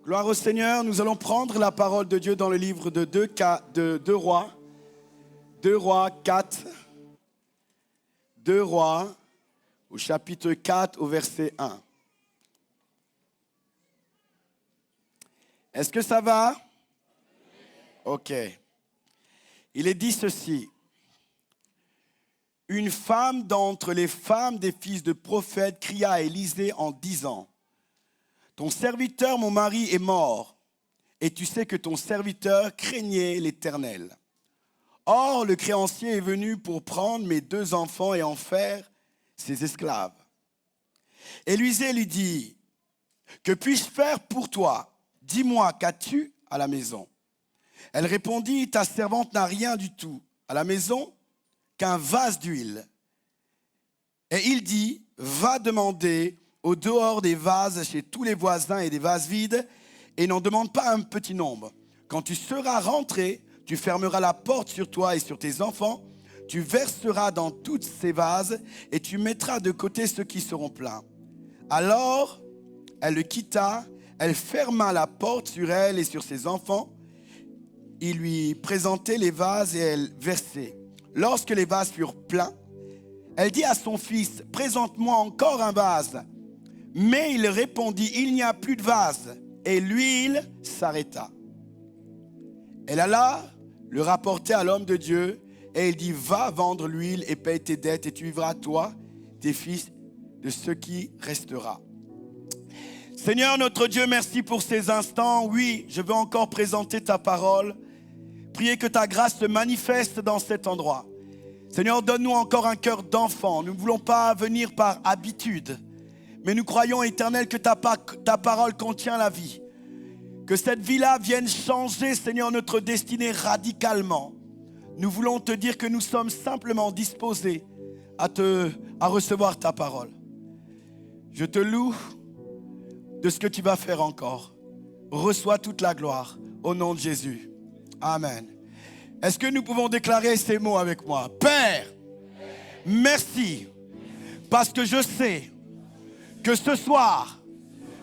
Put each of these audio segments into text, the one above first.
Gloire au Seigneur, nous allons prendre la parole de Dieu dans le livre de 2 Rois. 2 Rois 4. 2 Rois au chapitre 4 au verset 1. Est-ce que ça va? Ok. Il est dit ceci. Une femme d'entre les femmes des fils de prophètes cria à Élisée en disant: ton serviteur, mon mari, est mort, et tu sais que ton serviteur craignait l'Éternel. Or, le créancier est venu pour prendre mes 2 enfants et en faire ses esclaves. Élisée lui dit: que puis-je faire pour toi? Dis-moi, qu'as-tu à la maison? Elle répondit: ta servante n'a rien du tout à la maison qu'un vase d'huile. Et il dit: va demander au dehors des vases chez tous les voisins et des vases vides, et n'en demande pas un petit nombre. Quand tu seras rentré, tu fermeras la porte sur toi et sur tes enfants, tu verseras dans tous ces vases, et tu mettras de côté ceux qui seront pleins. Alors, elle le quitta, elle ferma la porte sur elle et sur ses enfants. Il lui présentait les vases et elle versait. Lorsque les vases furent pleins, elle dit à son fils: présente-moi encore un vase. Mais il répondit: il n'y a plus de vase. Et l'huile s'arrêta. Elle alla le rapporter à l'homme de Dieu, et il dit: va vendre l'huile et paye tes dettes, et tu vivras, toi, tes fils, de ce qui restera. Seigneur notre Dieu, merci pour ces instants. Oui, je veux encore présenter ta parole. Prier que ta grâce se manifeste dans cet endroit. Seigneur, donne-nous encore un cœur d'enfant. Nous ne voulons pas venir par habitude, mais nous croyons, Éternel, que ta parole contient la vie. Que cette vie-là vienne changer, Seigneur, notre destinée radicalement. Nous voulons te dire que nous sommes simplement disposés à recevoir ta parole. Je te loue de ce que tu vas faire encore. Reçois toute la gloire au nom de Jésus. Amen. Est-ce que nous pouvons déclarer ces mots avec moi? Père, merci, parce que je sais que ce soir,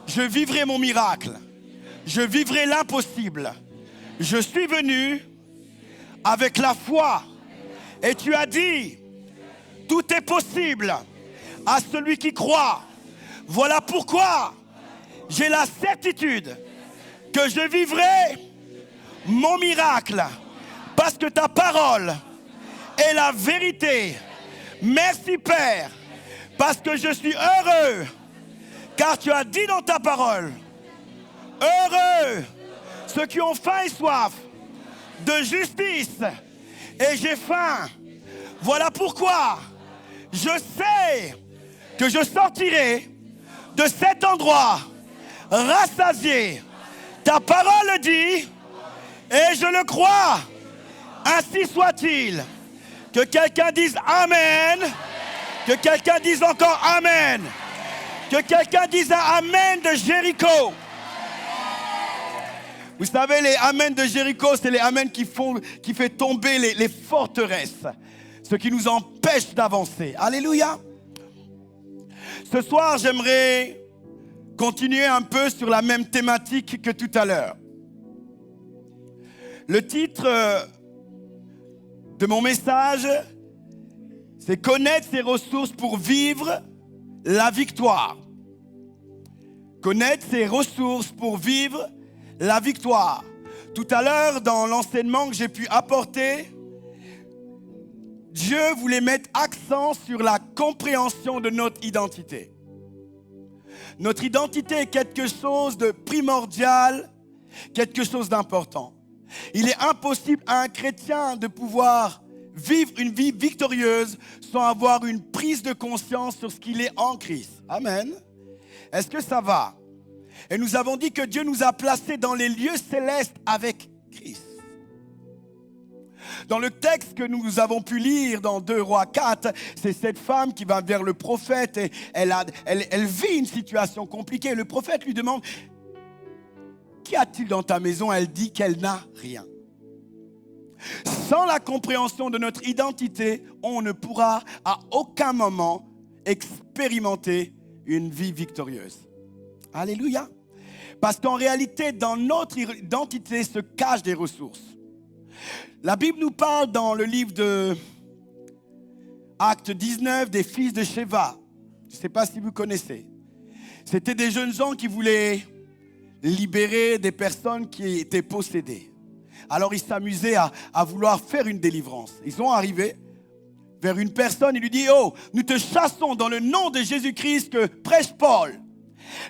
je vivrai mon miracle. Je vivrai l'impossible. Je suis venu avec la foi. Et tu as dit: tout est possible à celui qui croit. Voilà pourquoi j'ai la certitude que je vivrai mon miracle. Parce que ta parole est la vérité. Merci Père, parce que je suis heureux. Car tu as dit dans ta parole: heureux ceux qui ont faim et soif de justice. Et j'ai faim. Voilà pourquoi je sais que je sortirai de cet endroit rassasié. Ta parole dit, et je le crois. Ainsi soit-il. Que quelqu'un dise Amen. Que quelqu'un dise encore Amen. Que quelqu'un dise un Amen de Jéricho. Vous savez, les Amen de Jéricho, c'est les Amen qui fait tomber les forteresses. Ce qui nous empêche d'avancer. Alléluia. Ce soir, j'aimerais continuer un peu sur la même thématique que tout à l'heure. Le titre de mon message, c'est connaître ses ressources pour vivre la victoire. Connaître ses ressources pour vivre la victoire. Tout à l'heure, dans l'enseignement que j'ai pu apporter, Dieu voulait mettre accent sur la compréhension de notre identité. Notre identité est quelque chose de primordial, quelque chose d'important. Il est impossible à un chrétien de pouvoir vivre une vie victorieuse sans avoir une prise de conscience sur ce qu'il est en Christ. Amen. Est-ce que ça va? Et nous avons dit que Dieu nous a placés dans les lieux célestes avec Christ. Dans le texte que nous avons pu lire dans 2 Rois 4, c'est cette femme qui va vers le prophète et elle vit une situation compliquée. Le prophète lui demande: qu'y a-t-il dans ta maison? Elle dit qu'elle n'a rien. Sans la compréhension de notre identité, on ne pourra à aucun moment expérimenter une vie victorieuse. Alléluia. Parce qu'en réalité, dans notre identité se cachent des ressources. La Bible nous parle dans le livre de Acte 19 des fils de Sheva. Je ne sais pas si vous connaissez. C'était des jeunes gens qui voulaient libérer des personnes qui étaient possédées. Alors ils s'amusaient à vouloir faire une délivrance. Ils sont arrivés vers une personne et lui disent « Oh, nous te chassons dans le nom de Jésus-Christ que prêche Paul. »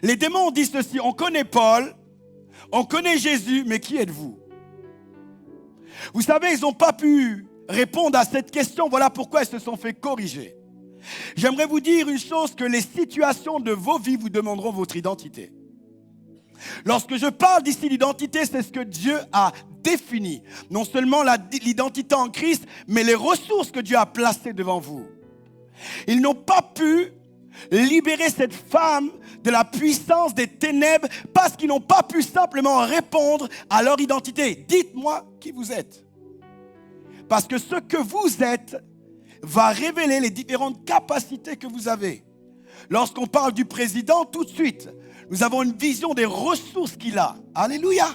Les démons disent ceci, on connaît Paul, on connaît Jésus, mais qui êtes-vous? Vous savez, ils n'ont pas pu répondre à cette question, voilà pourquoi ils se sont fait corriger. J'aimerais vous dire une chose, que les situations de vos vies vous demanderont votre identité. Lorsque je parle d'ici d'identité, c'est ce que Dieu a défini. Non seulement l'identité en Christ, mais les ressources que Dieu a placées devant vous. Ils n'ont pas pu libérer cette femme de la puissance des ténèbres parce qu'ils n'ont pas pu simplement répondre à leur identité. Dites-moi qui vous êtes. Parce que ce que vous êtes va révéler les différentes capacités que vous avez. Lorsqu'on parle du président, tout de suite, nous avons une vision des ressources qu'il a. Alléluia.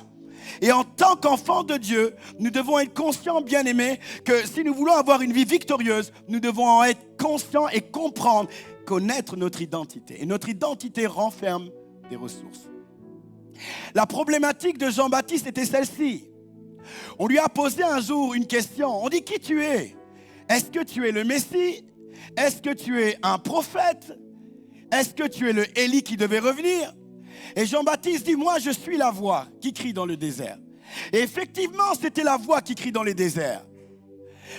Et en tant qu'enfants de Dieu, nous devons être conscients, bien-aimés, que si nous voulons avoir une vie victorieuse, nous devons en être conscients et comprendre, connaître notre identité. Et notre identité renferme des ressources. La problématique de Jean-Baptiste était celle-ci. On lui a posé un jour une question. On dit, qui tu es? Est-ce que tu es le Messie? Est-ce que tu es un prophète? Est-ce que tu es le Élie qui devait revenir? Et Jean-Baptiste dit, moi je suis la voix qui crie dans le désert. Et effectivement, c'était la voix qui crie dans le désert.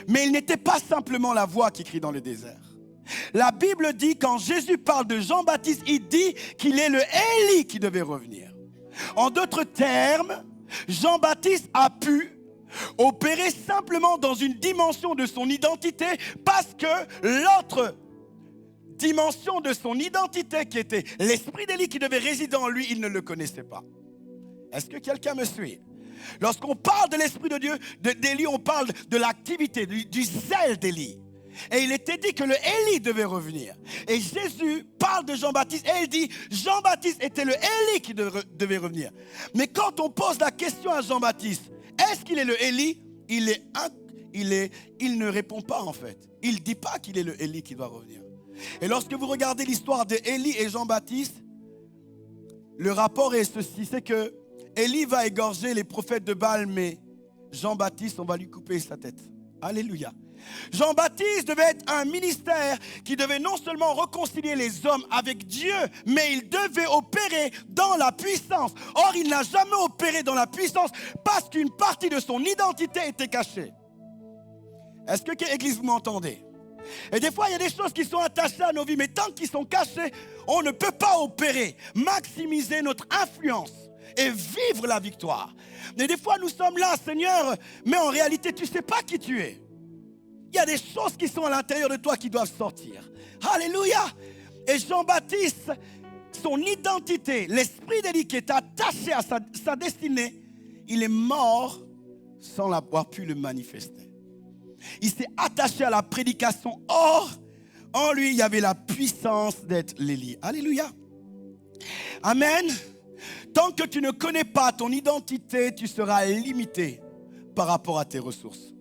Mais il n'était pas simplement la voix qui crie dans le désert. La Bible dit, quand Jésus parle de Jean-Baptiste, il dit qu'il est le Élie qui devait revenir. En d'autres termes, Jean-Baptiste a pu opérer simplement dans une dimension de son identité parce que l'autre dimension de son identité qui était l'esprit d'Élie qui devait résider en lui, il ne le connaissait pas. Est-ce que quelqu'un me suit? Lorsqu'on parle de l'esprit de Dieu, d'Élie, on parle de l'activité, du zèle d'Élie. Et il était dit que le Élie devait revenir. Et Jésus parle de Jean-Baptiste et il dit Jean-Baptiste était le Élie qui devait revenir. Mais quand on pose la question à Jean-Baptiste, est-ce qu'il est le Élie? Il ne répond pas en fait. Il ne dit pas qu'il est le Élie qui doit revenir. Et lorsque vous regardez l'histoire d'Élie et Jean-Baptiste, le rapport est ceci, c'est que Élie va égorger les prophètes de Baal, mais Jean-Baptiste, on va lui couper sa tête. Alléluia. Jean-Baptiste devait être un ministère qui devait non seulement réconcilier les hommes avec Dieu, mais il devait opérer dans la puissance. Or, il n'a jamais opéré dans la puissance parce qu'une partie de son identité était cachée. Est-ce que, Église, vous m'entendez? Et des fois, il y a des choses qui sont attachées à nos vies, mais tant qu'ils sont cachés, on ne peut pas opérer, maximiser notre influence et vivre la victoire. Mais des fois, nous sommes là, Seigneur, mais en réalité, tu ne sais pas qui tu es. Il y a des choses qui sont à l'intérieur de toi qui doivent sortir. Alléluia. Et Jean-Baptiste, son identité, l'esprit d'Élie qui est attaché à sa destinée, il est mort sans avoir pu le manifester. Il s'est attaché à la prédication. Or, en lui, il y avait la puissance d'être l'Élie. Alléluia. Amen. Tant que tu ne connais pas ton identité, tu seras limité par rapport à tes ressources.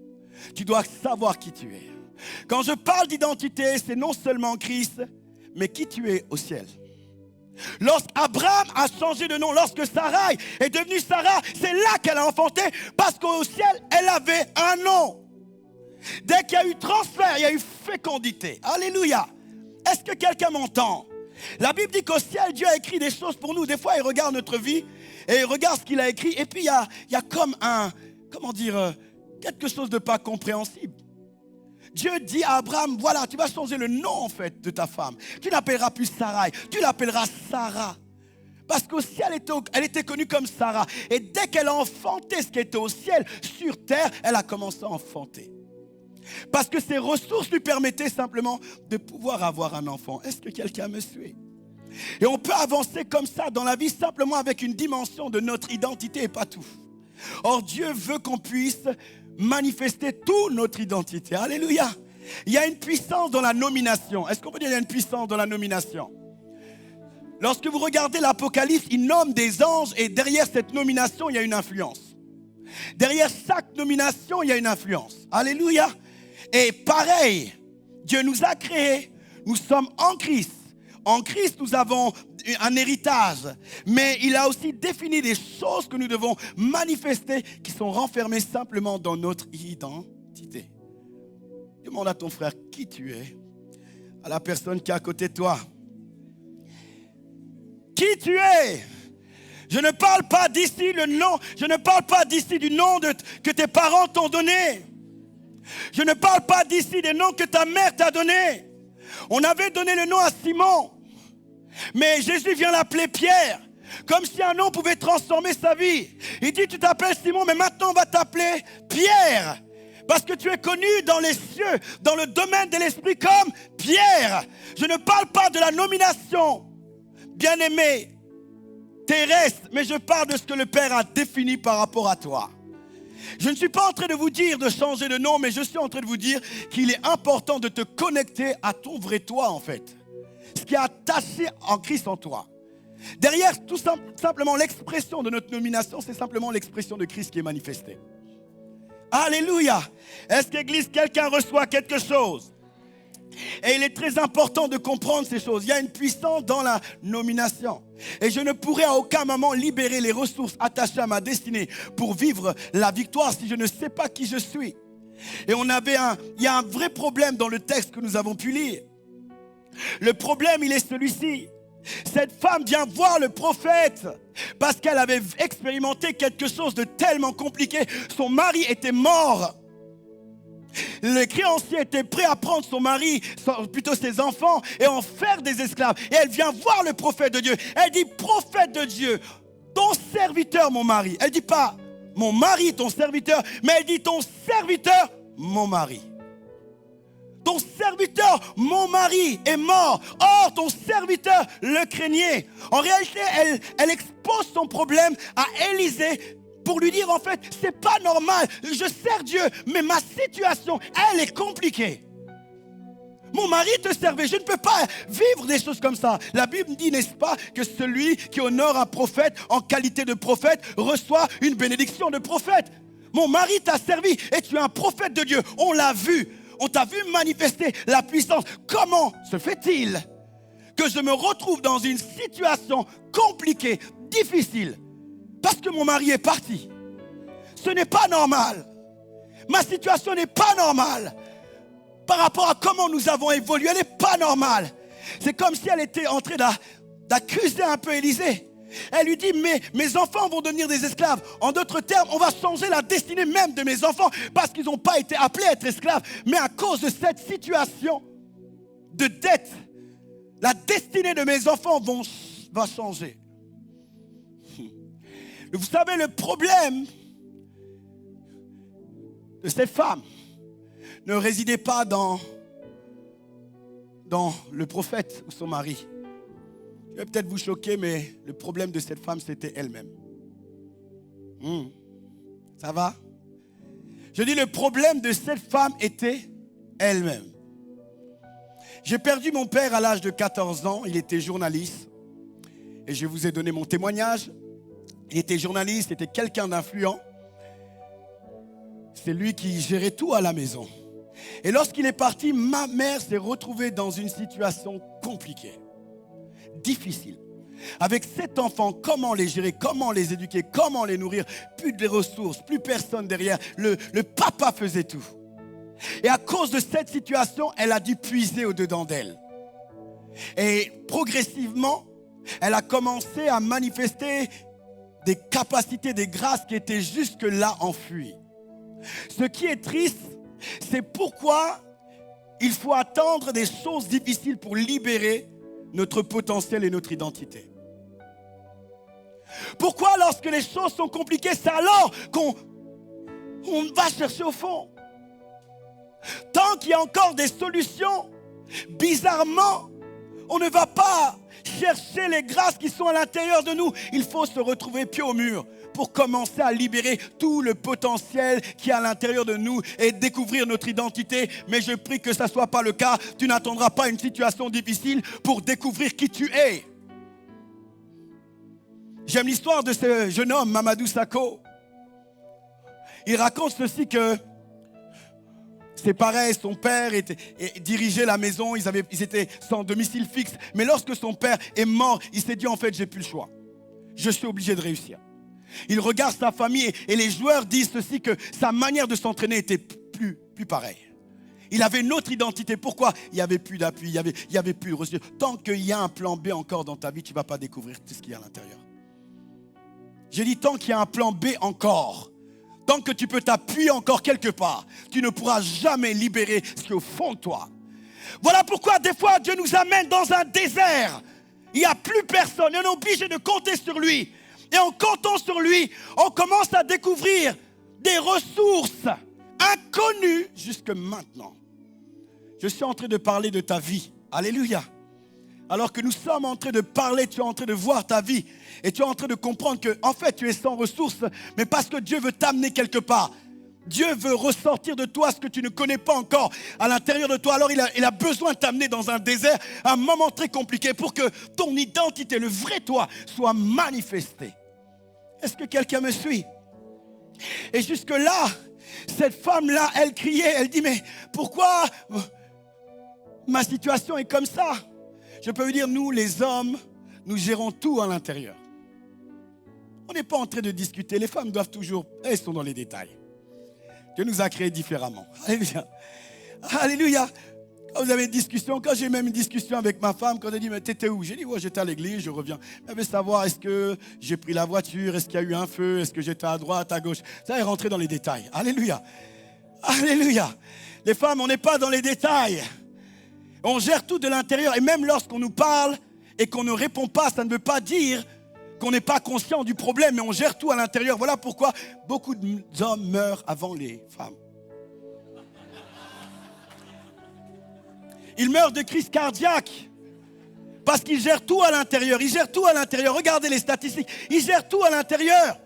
Tu dois savoir qui tu es. Quand je parle d'identité, c'est non seulement Christ, mais qui tu es au ciel. Lorsqu'Abraham a changé de nom, lorsque Sarai est devenue Sarah, c'est là qu'elle a enfanté, parce qu'au ciel, elle avait un nom. Dès qu'il y a eu transfert, il y a eu fécondité. Alléluia. Est-ce que quelqu'un m'entend? La Bible dit qu'au ciel, Dieu a écrit des choses pour nous. Des fois, il regarde notre vie et il regarde ce qu'il a écrit. Et puis, il y a comme quelque chose de pas compréhensible. Dieu dit à Abraham, voilà, tu vas changer le nom en fait de ta femme. Tu l'appelleras plus Sarai, tu l'appelleras Sarah. Parce qu'au ciel, elle était connue comme Sarah. Et dès qu'elle a enfanté ce qui était au ciel, sur terre, elle a commencé à enfanter. Parce que ses ressources lui permettaient simplement de pouvoir avoir un enfant. Est-ce que quelqu'un me suit? Et on peut avancer comme ça dans la vie simplement avec une dimension de notre identité et pas tout. Or, Dieu veut qu'on puisse manifester toute notre identité. Alléluia. Il y a une puissance dans la nomination. Est-ce qu'on peut dire qu'il y a une puissance dans la nomination? Lorsque vous regardez l'Apocalypse, il nomme des anges et derrière cette nomination, il y a une influence. Derrière chaque nomination, il y a une influence. Alléluia. Et pareil, Dieu nous a créés, nous sommes en Christ. En Christ, nous avons un héritage, mais il a aussi défini des choses que nous devons manifester qui sont renfermées simplement dans notre identité. Demande à ton frère qui tu es, à la personne qui est à côté de toi. Qui tu es? Je ne parle pas d'ici le nom, je ne parle pas d'ici du nom que tes parents t'ont donné. Je ne parle pas d'ici des noms que ta mère t'a donné. On avait donné le nom à Simon, mais Jésus vient l'appeler Pierre, comme si un nom pouvait transformer sa vie. Il dit, tu t'appelles Simon, mais maintenant on va t'appeler Pierre, parce que tu es connu dans les cieux, dans le domaine de l'esprit comme Pierre. Je ne parle pas de la nomination, bien-aimé, terrestre, mais je parle de ce que le Père a défini par rapport à toi. Je ne suis pas en train de vous dire de changer de nom, mais je suis en train de vous dire qu'il est important de te connecter à ton vrai toi, en fait. Ce qui est attaché en Christ en toi. Derrière tout simplement l'expression de notre nomination, c'est simplement l'expression de Christ qui est manifestée. Alléluia. Est-ce qu'Église, quelqu'un reçoit quelque chose? Et il est très important de comprendre ces choses. Il y a une puissance dans la nomination. Et je ne pourrais à aucun moment libérer les ressources attachées à ma destinée pour vivre la victoire si je ne sais pas qui je suis. Et il y a un vrai problème dans le texte que nous avons pu lire. Le problème, il est celui-ci. Cette femme vient voir le prophète parce qu'elle avait expérimenté quelque chose de tellement compliqué. Son mari était mort. Le créancier était prêt à prendre son mari, plutôt ses enfants, et en faire des esclaves. Et elle vient voir le prophète de Dieu. Elle dit, prophète de Dieu, ton serviteur, mon mari. Elle ne dit pas, mon mari, ton serviteur, mais elle dit, ton serviteur, mon mari. Ton serviteur, mon mari, est mort. Or, ton serviteur le craignait. En réalité, elle expose son problème à Élisée pour lui dire, en fait, c'est pas normal. Je sers Dieu, mais ma situation, elle est compliquée. Mon mari te servait, je ne peux pas vivre des choses comme ça. La Bible dit, n'est-ce pas, que celui qui honore un prophète en qualité de prophète reçoit une bénédiction de prophète. Mon mari t'a servi et tu es un prophète de Dieu. On l'a vu. On t'a vu manifester la puissance. Comment se fait-il que je me retrouve dans une situation compliquée, difficile, parce que mon mari est parti? Ce n'est pas normal. Ma situation n'est pas normale. Par rapport à comment nous avons évolué, elle n'est pas normale. C'est comme si elle était en train d'accuser un peu Élisée. Elle lui dit, mais mes enfants vont devenir des esclaves. En d'autres termes, on va changer la destinée même de mes enfants parce qu'ils n'ont pas été appelés à être esclaves. Mais à cause de cette situation de dette, la destinée de mes enfants va changer. Vous savez, le problème de cette femme ne résidait pas dans le prophète ou son mari. Je vais peut-être vous choquer, mais le problème de cette femme, c'était elle-même. Ça va? Je dis, le problème de cette femme était elle-même. J'ai perdu mon père à l'âge de 14 ans. Il était journaliste. Et je vous ai donné mon témoignage. Il était journaliste, c'était quelqu'un d'influent. C'est lui qui gérait tout à la maison. Et lorsqu'il est parti, ma mère s'est retrouvée dans une situation compliquée. Difficile. Avec 7 enfants, comment les gérer, comment les éduquer, comment les nourrir? Plus de ressources, plus personne derrière. Le papa faisait tout. Et à cause de cette situation, elle a dû puiser au-dedans d'elle. Et progressivement, elle a commencé à manifester des capacités, des grâces qui étaient jusque-là enfouies. Ce qui est triste, c'est pourquoi il faut attendre des choses difficiles pour libérer notre potentiel et notre identité. Pourquoi lorsque les choses sont compliquées, c'est alors qu'on va chercher au fond? Tant qu'il y a encore des solutions, bizarrement, on ne va pas chercher les grâces qui sont à l'intérieur de nous. Il faut se retrouver pied au mur pour commencer à libérer tout le potentiel qui est à l'intérieur de nous et découvrir notre identité. Mais je prie que ça ne soit pas le cas. Tu n'attendras pas une situation difficile pour découvrir qui tu es. J'aime l'histoire de ce jeune homme, Mamadou Sakho. Il raconte ceci que c'est pareil, son père dirigeait la maison, ils étaient sans domicile fixe. Mais lorsque son père est mort, il s'est dit en fait, j'ai plus le choix. Je suis obligé de réussir. Il regarde sa famille et les joueurs disent ceci, que sa manière de s'entraîner était plus pareille. Il avait une autre identité. Pourquoi? Il n'y avait plus d'appui, il y avait plus de ressources. Tant qu'il y a un plan B encore dans ta vie, tu ne vas pas découvrir tout ce qu'il y a à l'intérieur. J'ai dit tant qu'il y a un plan B encore, tant que tu peux t'appuyer encore quelque part, tu ne pourras jamais libérer ce qui est au fond de toi. Voilà pourquoi des fois Dieu nous amène dans un désert. Il n'y a plus personne et on est obligé de compter sur lui. Et en comptant sur lui, on commence à découvrir des ressources inconnues jusque maintenant. Je suis en train de parler de ta vie. Alléluia. Alors que nous sommes en train de parler, tu es en train de voir ta vie. Et tu es en train de comprendre que, en fait, tu es sans ressources, mais parce que Dieu veut t'amener quelque part. Dieu veut ressortir de toi ce que tu ne connais pas encore à l'intérieur de toi. Alors il a besoin de t'amener dans un désert, un moment très compliqué pour que ton identité, le vrai toi, soit manifesté. Est-ce que quelqu'un me suit? Et jusque-là, cette femme-là, elle criait, elle dit, mais pourquoi ma situation est comme ça? Je peux vous dire, nous les hommes, nous gérons tout à l'intérieur. On n'est pas en train de discuter. Les femmes doivent toujours, elles sont dans les détails. Dieu nous a créés différemment. Alléluia. Alléluia. Quand vous avez une discussion, quand j'ai même une discussion avec ma femme, quand elle dit, mais t'étais où? J'ai dit, ouais, j'étais à l'église, je reviens. Elle veut savoir, est-ce que j'ai pris la voiture? Est-ce qu'il y a eu un feu? Est-ce que j'étais à droite, à gauche? Ça est rentré dans les détails. Alléluia. Alléluia. Les femmes, on n'est pas dans les détails. On gère tout de l'intérieur. Et même lorsqu'on nous parle et qu'on ne répond pas, ça ne veut pas dire qu'on n'est pas conscient du problème, mais on gère tout à l'intérieur. Voilà pourquoi beaucoup d'hommes meurent avant les femmes. Ils meurent de crise cardiaque parce qu'ils gèrent tout à l'intérieur. Ils gèrent tout à l'intérieur. Regardez les statistiques. Ils gèrent tout à l'intérieur.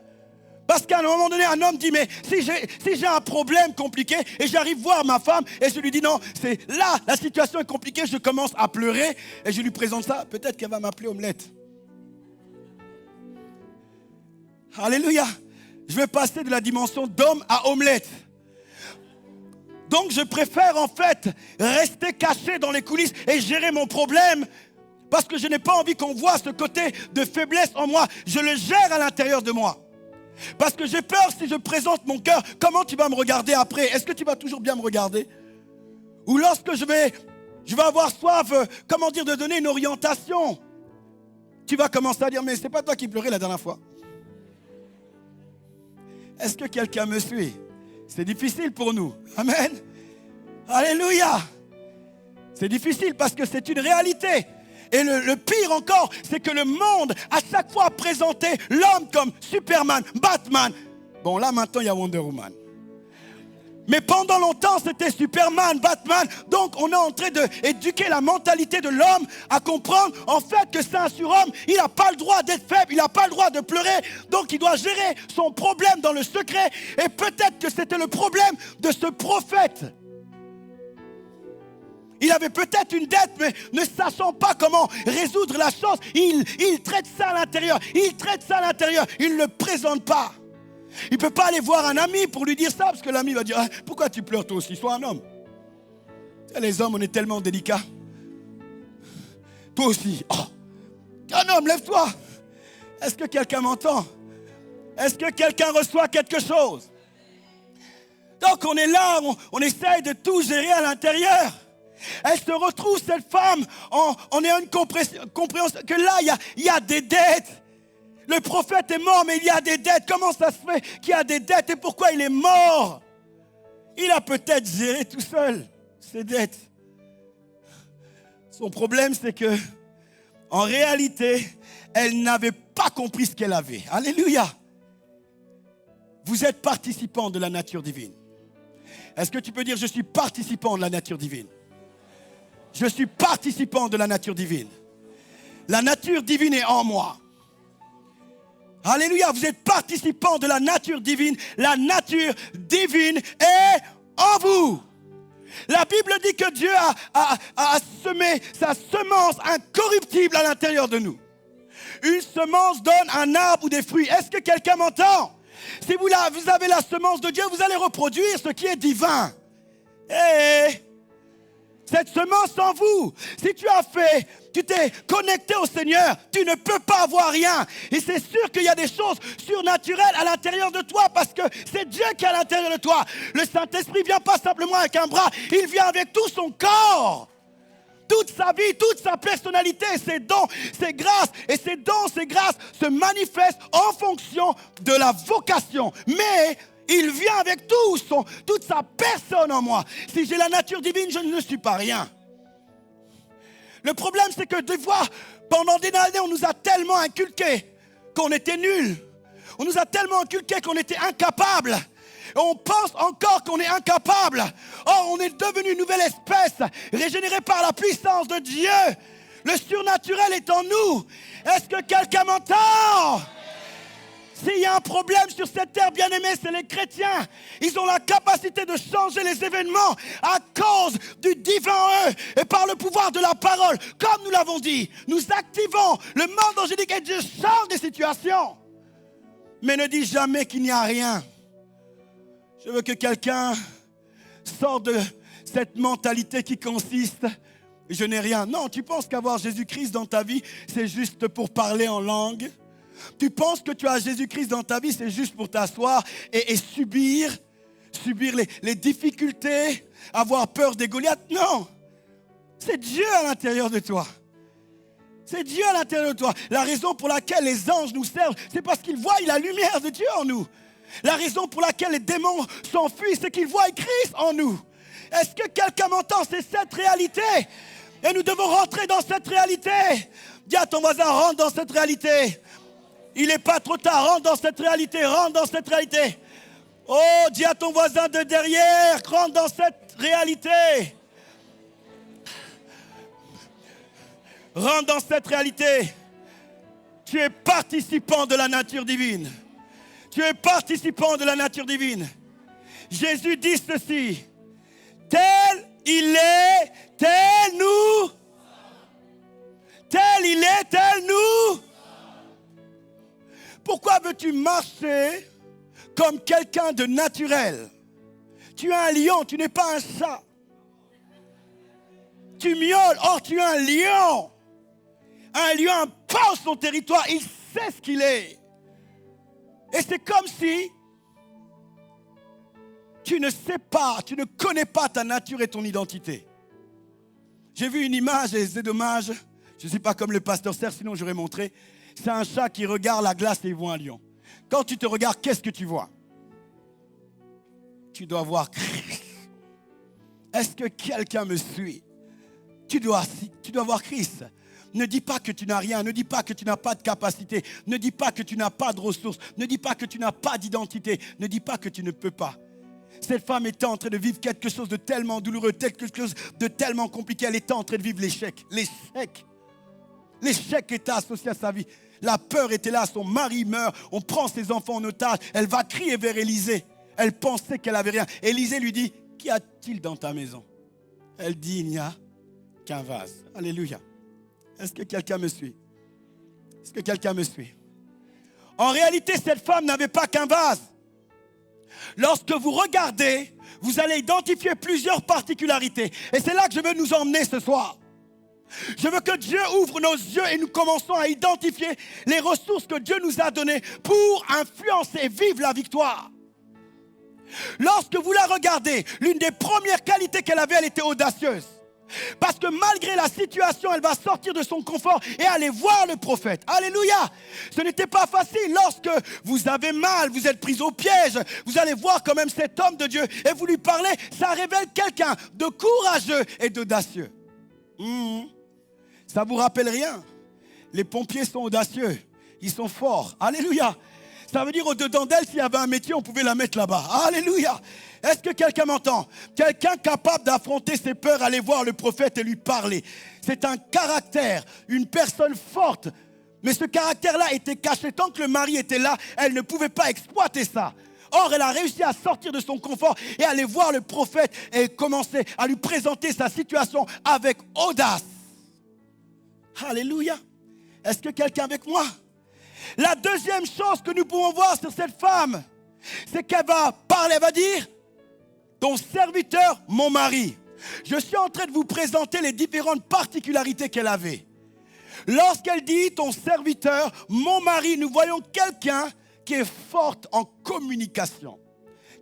Parce qu'à un moment donné, un homme dit, mais si j'ai un problème compliqué et j'arrive voir ma femme et je lui dis non, c'est là, la situation est compliquée, je commence à pleurer et je lui présente ça, peut-être qu'elle va m'appeler omelette. Alléluia. Je vais passer de la dimension d'homme à omelette. Donc je préfère en fait rester caché dans les coulisses et gérer mon problème parce que je n'ai pas envie qu'on voit ce côté de faiblesse en moi. Je le gère à l'intérieur de moi. Parce que j'ai peur si je présente mon cœur, comment tu vas me regarder après? Est-ce que tu vas toujours bien me regarder? Ou lorsque je vais avoir soif, de donner une orientation, tu vas commencer à dire, mais c'est pas toi qui pleurais la dernière fois. Est-ce que quelqu'un me suit? C'est difficile pour nous. Amen. Alléluia. C'est difficile parce que c'est une réalité. Et le pire encore, c'est que le monde, à chaque fois, a présenté l'homme comme Superman, Batman. Bon, là, maintenant, il y a Wonder Woman. Mais pendant longtemps, c'était Superman, Batman. Donc, on est en train d'éduquer la mentalité de l'homme à comprendre, en fait, que c'est un surhomme. Il n'a pas le droit d'être faible, il n'a pas le droit de pleurer. Donc, il doit gérer son problème dans le secret. Et peut-être que c'était le problème de ce prophète. Il avait peut-être une dette, mais ne sachant pas comment résoudre la chose, il traite ça à l'intérieur. Il traite ça à l'intérieur. Il ne le présente pas. Il ne peut pas aller voir un ami pour lui dire ça, parce que l'ami va dire, ah, pourquoi tu pleures toi aussi? Sois un homme. Les hommes, on est tellement délicats. Toi aussi. Oh, un homme, lève-toi. Est-ce que quelqu'un m'entend? Est-ce que quelqu'un reçoit quelque chose? Donc on est là, on essaye de tout gérer à l'intérieur. Elle se retrouve, cette femme, on est à une compréhension que là, il y a des dettes. Le prophète est mort, mais il y a des dettes. Comment ça se fait qu'il y a des dettes et pourquoi il est mort? Il a peut-être géré tout seul ses dettes. Son problème, c'est que, en réalité, elle n'avait pas compris ce qu'elle avait. Alléluia. Vous êtes participant de la nature divine. Est-ce que tu peux dire, je suis participant de la nature divine? Je suis participant de la nature divine. La nature divine est en moi. Alléluia, vous êtes participant de la nature divine. La nature divine est en vous. La Bible dit que Dieu a semé sa semence incorruptible à l'intérieur de nous. Une semence donne un arbre ou des fruits. Est-ce que quelqu'un m'entend? Si vous avez la semence de Dieu, vous allez reproduire ce qui est divin. Cette semence en vous, si tu t'es connecté au Seigneur, tu ne peux pas avoir rien. Et c'est sûr qu'il y a des choses surnaturelles à l'intérieur de toi parce que c'est Dieu qui est à l'intérieur de toi. Le Saint-Esprit ne vient pas simplement avec un bras, il vient avec tout son corps. Toute sa vie, toute sa personnalité, ses dons, ses grâces. Et ces dons, ces grâces se manifestent en fonction de la vocation. Mais il vient avec toute sa personne en moi. Si j'ai la nature divine, je ne suis pas rien. Le problème, c'est que des fois, pendant des années, on nous a tellement inculqué qu'on était nuls. On nous a tellement inculqué qu'on était incapables. On pense encore qu'on est incapable. Or, on est devenu une nouvelle espèce, régénérée par la puissance de Dieu. Le surnaturel est en nous. Est-ce que quelqu'un m'entend? S'il y a un problème sur cette terre, bien-aimée, c'est les chrétiens. Ils ont la capacité de changer les événements à cause du divin en eux et par le pouvoir de la parole. Comme nous l'avons dit, nous activons le monde angélique et Dieu change des situations. Mais ne dis jamais qu'il n'y a rien. Je veux que quelqu'un sorte de cette mentalité qui consiste « je n'ai rien ». Non, tu penses qu'avoir Jésus-Christ dans ta vie, c'est juste pour parler en langue? Tu penses que tu as Jésus-Christ dans ta vie, c'est juste pour t'asseoir et subir les difficultés, avoir peur des Goliaths? Non, c'est Dieu à l'intérieur de toi. C'est Dieu à l'intérieur de toi. La raison pour laquelle les anges nous servent, c'est parce qu'ils voient la lumière de Dieu en nous. La raison pour laquelle les démons s'enfuient, c'est qu'ils voient Christ en nous. Est-ce que quelqu'un m'entend? C'est cette réalité. Et nous devons rentrer dans cette réalité. Dis à ton voisin, rentre dans cette réalité. Il n'est pas trop tard, rentre dans cette réalité, rentre dans cette réalité. Oh, dis à ton voisin de derrière, rentre dans cette réalité. Rentre dans cette réalité. Tu es participant de la nature divine. Tu es participant de la nature divine. Jésus dit ceci. Tel il est, tel nous. Tel il est, tel nous. Pourquoi veux-tu marcher comme quelqu'un de naturel? Tu es un lion, tu n'es pas un chat. Tu miaules, or tu es un lion. Un lion impose son territoire, il sait ce qu'il est. Et c'est comme si tu ne sais pas, tu ne connais pas ta nature et ton identité. J'ai vu une image et c'est dommage. Je ne suis pas comme le pasteur Serre, sinon j'aurais montré. C'est un chat qui regarde la glace et il voit un lion. Quand tu te regardes, qu'est-ce que tu vois? Tu dois voir Christ. Est-ce que quelqu'un me suit? Tu dois voir Christ. Ne dis pas que tu n'as rien, ne dis pas que tu n'as pas de capacité, ne dis pas que tu n'as pas de ressources, ne dis pas que tu n'as pas d'identité, ne dis pas que tu ne peux pas. Cette femme était en train de vivre quelque chose de tellement douloureux, quelque chose de tellement compliqué. Elle était en train de vivre l'échec. L'échec était associé à sa vie. La peur était là, son mari meurt, on prend ses enfants en otage. Elle va crier vers Élisée. Elle pensait qu'elle n'avait rien. Élisée lui dit, qu'y a-t-il dans ta maison? Elle dit, il n'y a qu'un vase. Alléluia. Est-ce que quelqu'un me suit? Est-ce que quelqu'un me suit? En réalité, cette femme n'avait pas qu'un vase. Lorsque vous regardez, vous allez identifier plusieurs particularités. Et c'est là que je veux nous emmener ce soir. Je veux que Dieu ouvre nos yeux et nous commençons à identifier les ressources que Dieu nous a données pour influencer et vivre la victoire. Lorsque vous la regardez, l'une des premières qualités qu'elle avait, elle était audacieuse. Parce que malgré la situation, elle va sortir de son confort et aller voir le prophète. Alléluia! Ce n'était pas facile. Lorsque vous avez mal, vous êtes pris au piège, vous allez voir quand même cet homme de Dieu et vous lui parlez. Ça révèle quelqu'un de courageux et d'audacieux. Ça ne vous rappelle rien? Les pompiers sont audacieux. Ils sont forts. Alléluia! Ça veut dire au-dedans d'elle, s'il y avait un métier, on pouvait la mettre là-bas. Alléluia! Est-ce que quelqu'un m'entend? Quelqu'un capable d'affronter ses peurs, aller voir le prophète et lui parler. C'est un caractère, une personne forte. Mais ce caractère-là était caché. Tant que le mari était là, elle ne pouvait pas exploiter ça. Or, elle a réussi à sortir de son confort et aller voir le prophète et commencer à lui présenter sa situation avec audace. Alléluia! Est-ce que quelqu'un est avec moi? La deuxième chose que nous pouvons voir sur cette femme, c'est qu'elle va parler, elle va dire, ton serviteur, mon mari. Je suis en train de vous présenter les différentes particularités qu'elle avait. Lorsqu'elle dit, ton serviteur, mon mari, nous voyons quelqu'un qui est forte en communication.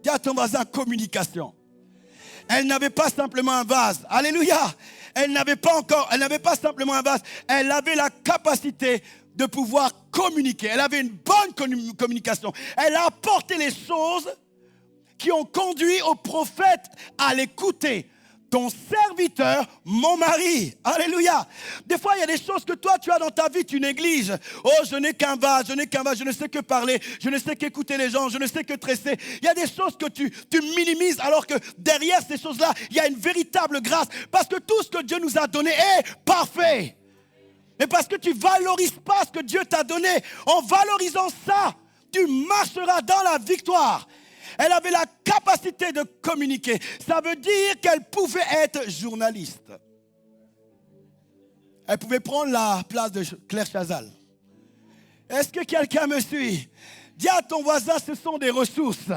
Dis à ton voisin, communication. Elle n'avait pas simplement un vase. Alléluia. Elle n'avait pas simplement un vase. Elle avait la capacité de pouvoir communiquer. Elle avait une bonne communication. Elle a apporté les choses qui ont conduit au prophète à l'écouter. Ton serviteur, mon mari. Alléluia. Des fois, il y a des choses que toi, tu as dans ta vie, tu négliges. Oh, je n'ai qu'un vase, je ne sais que parler, je ne sais qu'écouter les gens, je ne sais que tresser. Il y a des choses que tu minimises, alors que derrière ces choses-là, il y a une véritable grâce. Parce que tout ce que Dieu nous a donné est parfait. Mais parce que tu ne valorises pas ce que Dieu t'a donné, en valorisant ça, tu marcheras dans la victoire. Elle avait la capacité de communiquer. Ça veut dire qu'elle pouvait être journaliste. Elle pouvait prendre la place de Claire Chazal. Est-ce que quelqu'un me suit? Dis à ton voisin, ce sont des ressources.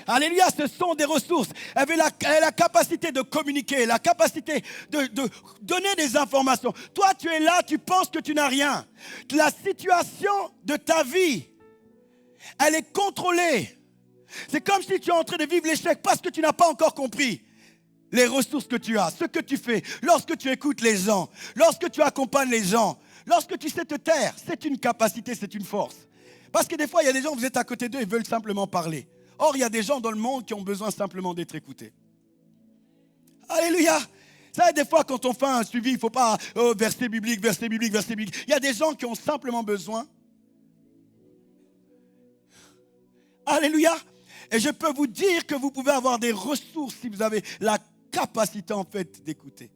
Alléluia, ce sont des ressources. Elle avait la capacité de communiquer, la capacité de donner des informations. Toi, tu es là, tu penses que tu n'as rien. La situation de ta vie, elle est contrôlée. C'est comme si tu es en train de vivre l'échec parce que tu n'as pas encore compris les ressources que tu as, ce que tu fais, lorsque tu écoutes les gens, lorsque tu accompagnes les gens, lorsque tu sais te taire. C'est une capacité, c'est une force. Parce que des fois, il y a des gens, vous êtes à côté d'eux et veulent simplement parler. Or, il y a des gens dans le monde qui ont besoin simplement d'être écoutés. Alléluia. Ça, des fois, quand on fait un suivi, il ne faut pas verset biblique, verset biblique, verset biblique. Il y a des gens qui ont simplement besoin. Alléluia. Et je peux vous dire que vous pouvez avoir des ressources si vous avez la capacité en fait d'écouter.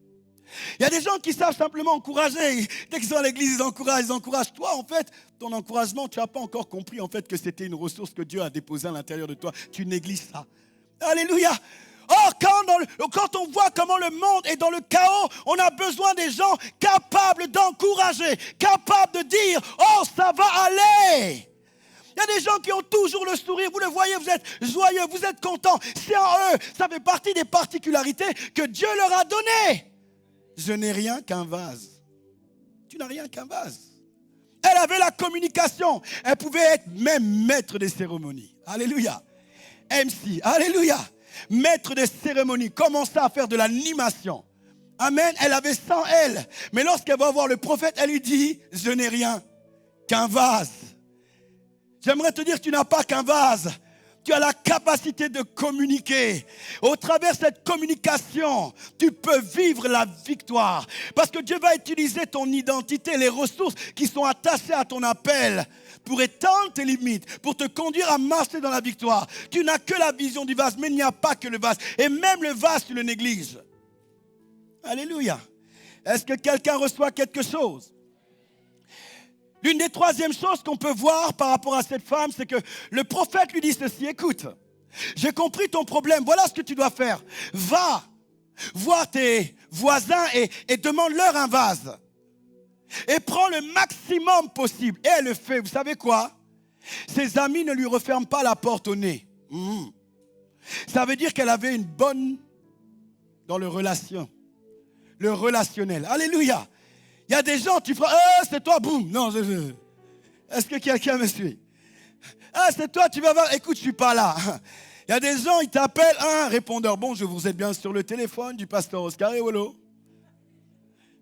Il y a des gens qui savent simplement encourager. Dès qu'ils sont à l'église, ils encouragent. Toi, en fait, ton encouragement, tu n'as pas encore compris en fait que c'était une ressource que Dieu a déposée à l'intérieur de toi. Tu négliges ça. Alléluia. Or, quand on voit comment le monde est dans le chaos, on a besoin des gens capables d'encourager, capables de dire « Oh, ça va aller !» Il y a des gens qui ont toujours le sourire, vous le voyez, vous êtes joyeux, vous êtes contents. C'est en eux, ça fait partie des particularités que Dieu leur a données. Je n'ai rien qu'un vase. Tu n'as rien qu'un vase. Elle avait la communication. Elle pouvait être même maître des cérémonies. Alléluia. MC, alléluia. Maître des cérémonies, commençait à faire de l'animation. Amen, elle avait ça en elle. Mais lorsqu'elle va voir le prophète, elle lui dit, je n'ai rien qu'un vase. J'aimerais te dire que tu n'as pas qu'un vase. Tu as la capacité de communiquer. Au travers de cette communication, tu peux vivre la victoire. Parce que Dieu va utiliser ton identité, les ressources qui sont attachées à ton appel pour étendre tes limites, pour te conduire à marcher dans la victoire. Tu n'as que la vision du vase, mais il n'y a pas que le vase. Et même le vase, tu le négliges. Alléluia. Est-ce que quelqu'un reçoit quelque chose? L'une des troisièmes choses qu'on peut voir par rapport à cette femme, c'est que le prophète lui dit ceci, écoute, j'ai compris ton problème, voilà ce que tu dois faire. Va voir tes voisins et demande-leur un vase. Et prends le maximum possible. Et elle le fait, vous savez quoi? Ses amis ne lui referment pas la porte au nez. Ça veut dire qu'elle avait une bonne dans le relationnel. Alléluia. Il y a des gens, tu feras, c'est toi, boum. Non, est-ce que quelqu'un me suit? C'est toi, tu vas voir, écoute, je ne suis pas là. Il y a des gens, ils t'appellent, un répondeur. Bonjour, vous êtes bien sur le téléphone du pasteur Oscar Ewolo.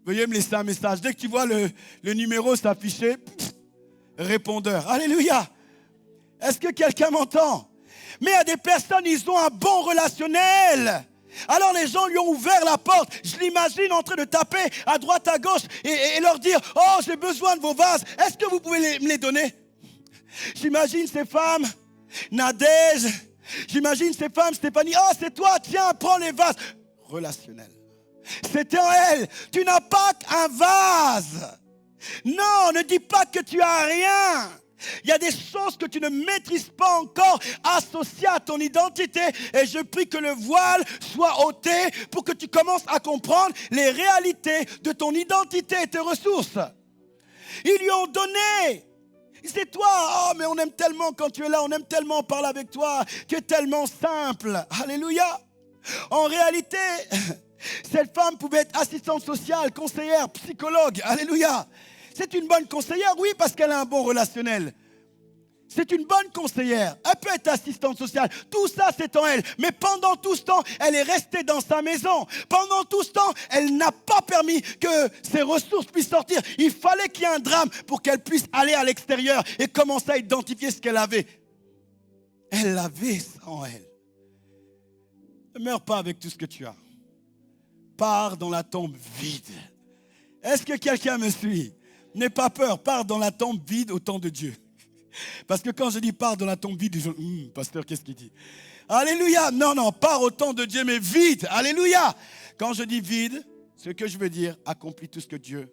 Veuillez me laisser un message. Dès que tu vois le numéro s'afficher, répondeur. Alléluia. Est-ce que quelqu'un m'entend? Mais il y a des personnes, ils ont un bon relationnel. Alors les gens lui ont ouvert la porte. Je l'imagine en train de taper à droite, à gauche et leur dire, oh, j'ai besoin de vos vases. Est-ce que vous pouvez me les donner? J'imagine ces femmes, Nadège. J'imagine ces femmes, Stéphanie. Oh, c'est toi, tiens, prends les vases. Relationnel. C'était en elle. Tu n'as pas qu'un vase. Non, ne dis pas que tu as rien. Il y a des choses que tu ne maîtrises pas encore associées à ton identité. Et je prie que le voile soit ôté pour que tu commences à comprendre les réalités de ton identité et tes ressources. Ils lui ont donné. C'est toi, oh mais on aime tellement quand tu es là, on aime tellement parler avec toi, tu es tellement simple. Alléluia. En réalité, cette femme pouvait être assistante sociale, conseillère, psychologue. Alléluia. C'est une bonne conseillère, oui, parce qu'elle a un bon relationnel. C'est une bonne conseillère. Elle peut être assistante sociale. Tout ça, c'est en elle. Mais pendant tout ce temps, elle est restée dans sa maison. Pendant tout ce temps, elle n'a pas permis que ses ressources puissent sortir. Il fallait qu'il y ait un drame pour qu'elle puisse aller à l'extérieur et commencer à identifier ce qu'elle avait. Elle avait ça en elle. Ne meurs pas avec tout ce que tu as. Pars dans la tombe vide. Est-ce que quelqu'un me suit? N'aie pas peur. Pars dans la tombe vide au temps de Dieu. Parce que quand je dis pars dans la tombe vide, je dis, pasteur, qu'est-ce qu'il dit? Alléluia. Non, pars au temps de Dieu, mais vide. Alléluia. Quand je dis vide, ce que je veux dire, accomplis tout ce que Dieu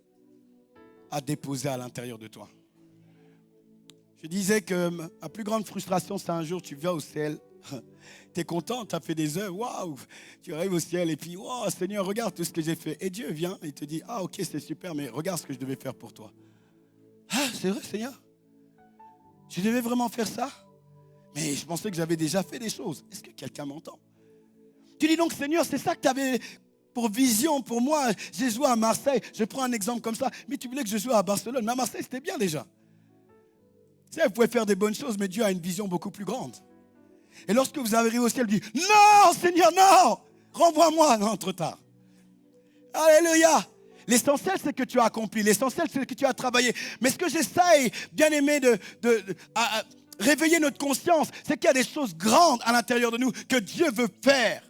a déposé à l'intérieur de toi. Je disais que ma plus grande frustration, c'est un jour, tu vas au ciel, tu es content, tu as fait des œuvres, waouh, tu arrives au ciel et puis, waouh, Seigneur, regarde tout ce que j'ai fait. Et Dieu vient et te dit, ah ok, c'est super, mais regarde ce que je devais faire pour toi. Ah, c'est vrai, Seigneur? Je devais vraiment faire ça? Mais je pensais que j'avais déjà fait des choses. Est-ce que quelqu'un m'entend? Tu dis donc, Seigneur, c'est ça que tu avais pour vision pour moi. J'ai joué à Marseille. Je prends un exemple comme ça. Mais tu voulais que je joue à Barcelone. Mais à Marseille, c'était bien déjà. Tu sais, vous pouvez faire des bonnes choses, mais Dieu a une vision beaucoup plus grande. Et lorsque vous arrivez au ciel, vous dites, non, Seigneur, non, renvoie-moi. Non, trop tard. Alléluia. L'essentiel, c'est que tu as accompli. L'essentiel, c'est que tu as travaillé. Mais ce que j'essaye, bien aimé, de réveiller notre conscience, c'est qu'il y a des choses grandes à l'intérieur de nous que Dieu veut faire.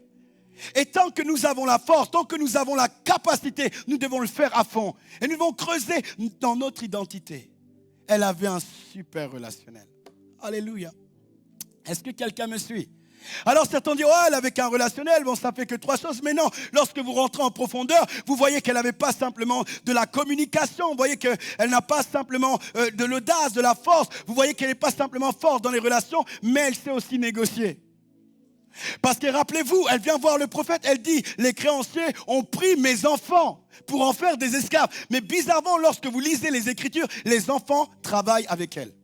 Et tant que nous avons la force, tant que nous avons la capacité, nous devons le faire à fond. Et nous devons creuser dans notre identité. Elle avait un super relationnel. Alléluia. Est-ce que quelqu'un me suit? Alors certains disent, oh, elle avait qu'un relationnel, bon, ça fait que 3 choses. Mais non, lorsque vous rentrez en profondeur, vous voyez qu'elle n'avait pas simplement de la communication. Vous voyez qu'elle n'a pas simplement de l'audace, de la force. Vous voyez qu'elle n'est pas simplement forte dans les relations, mais elle sait aussi négocier. Parce que rappelez-vous, elle vient voir le prophète, elle dit, les créanciers ont pris mes enfants pour en faire des esclaves. Mais bizarrement, lorsque vous lisez les Écritures, les enfants travaillent avec elle.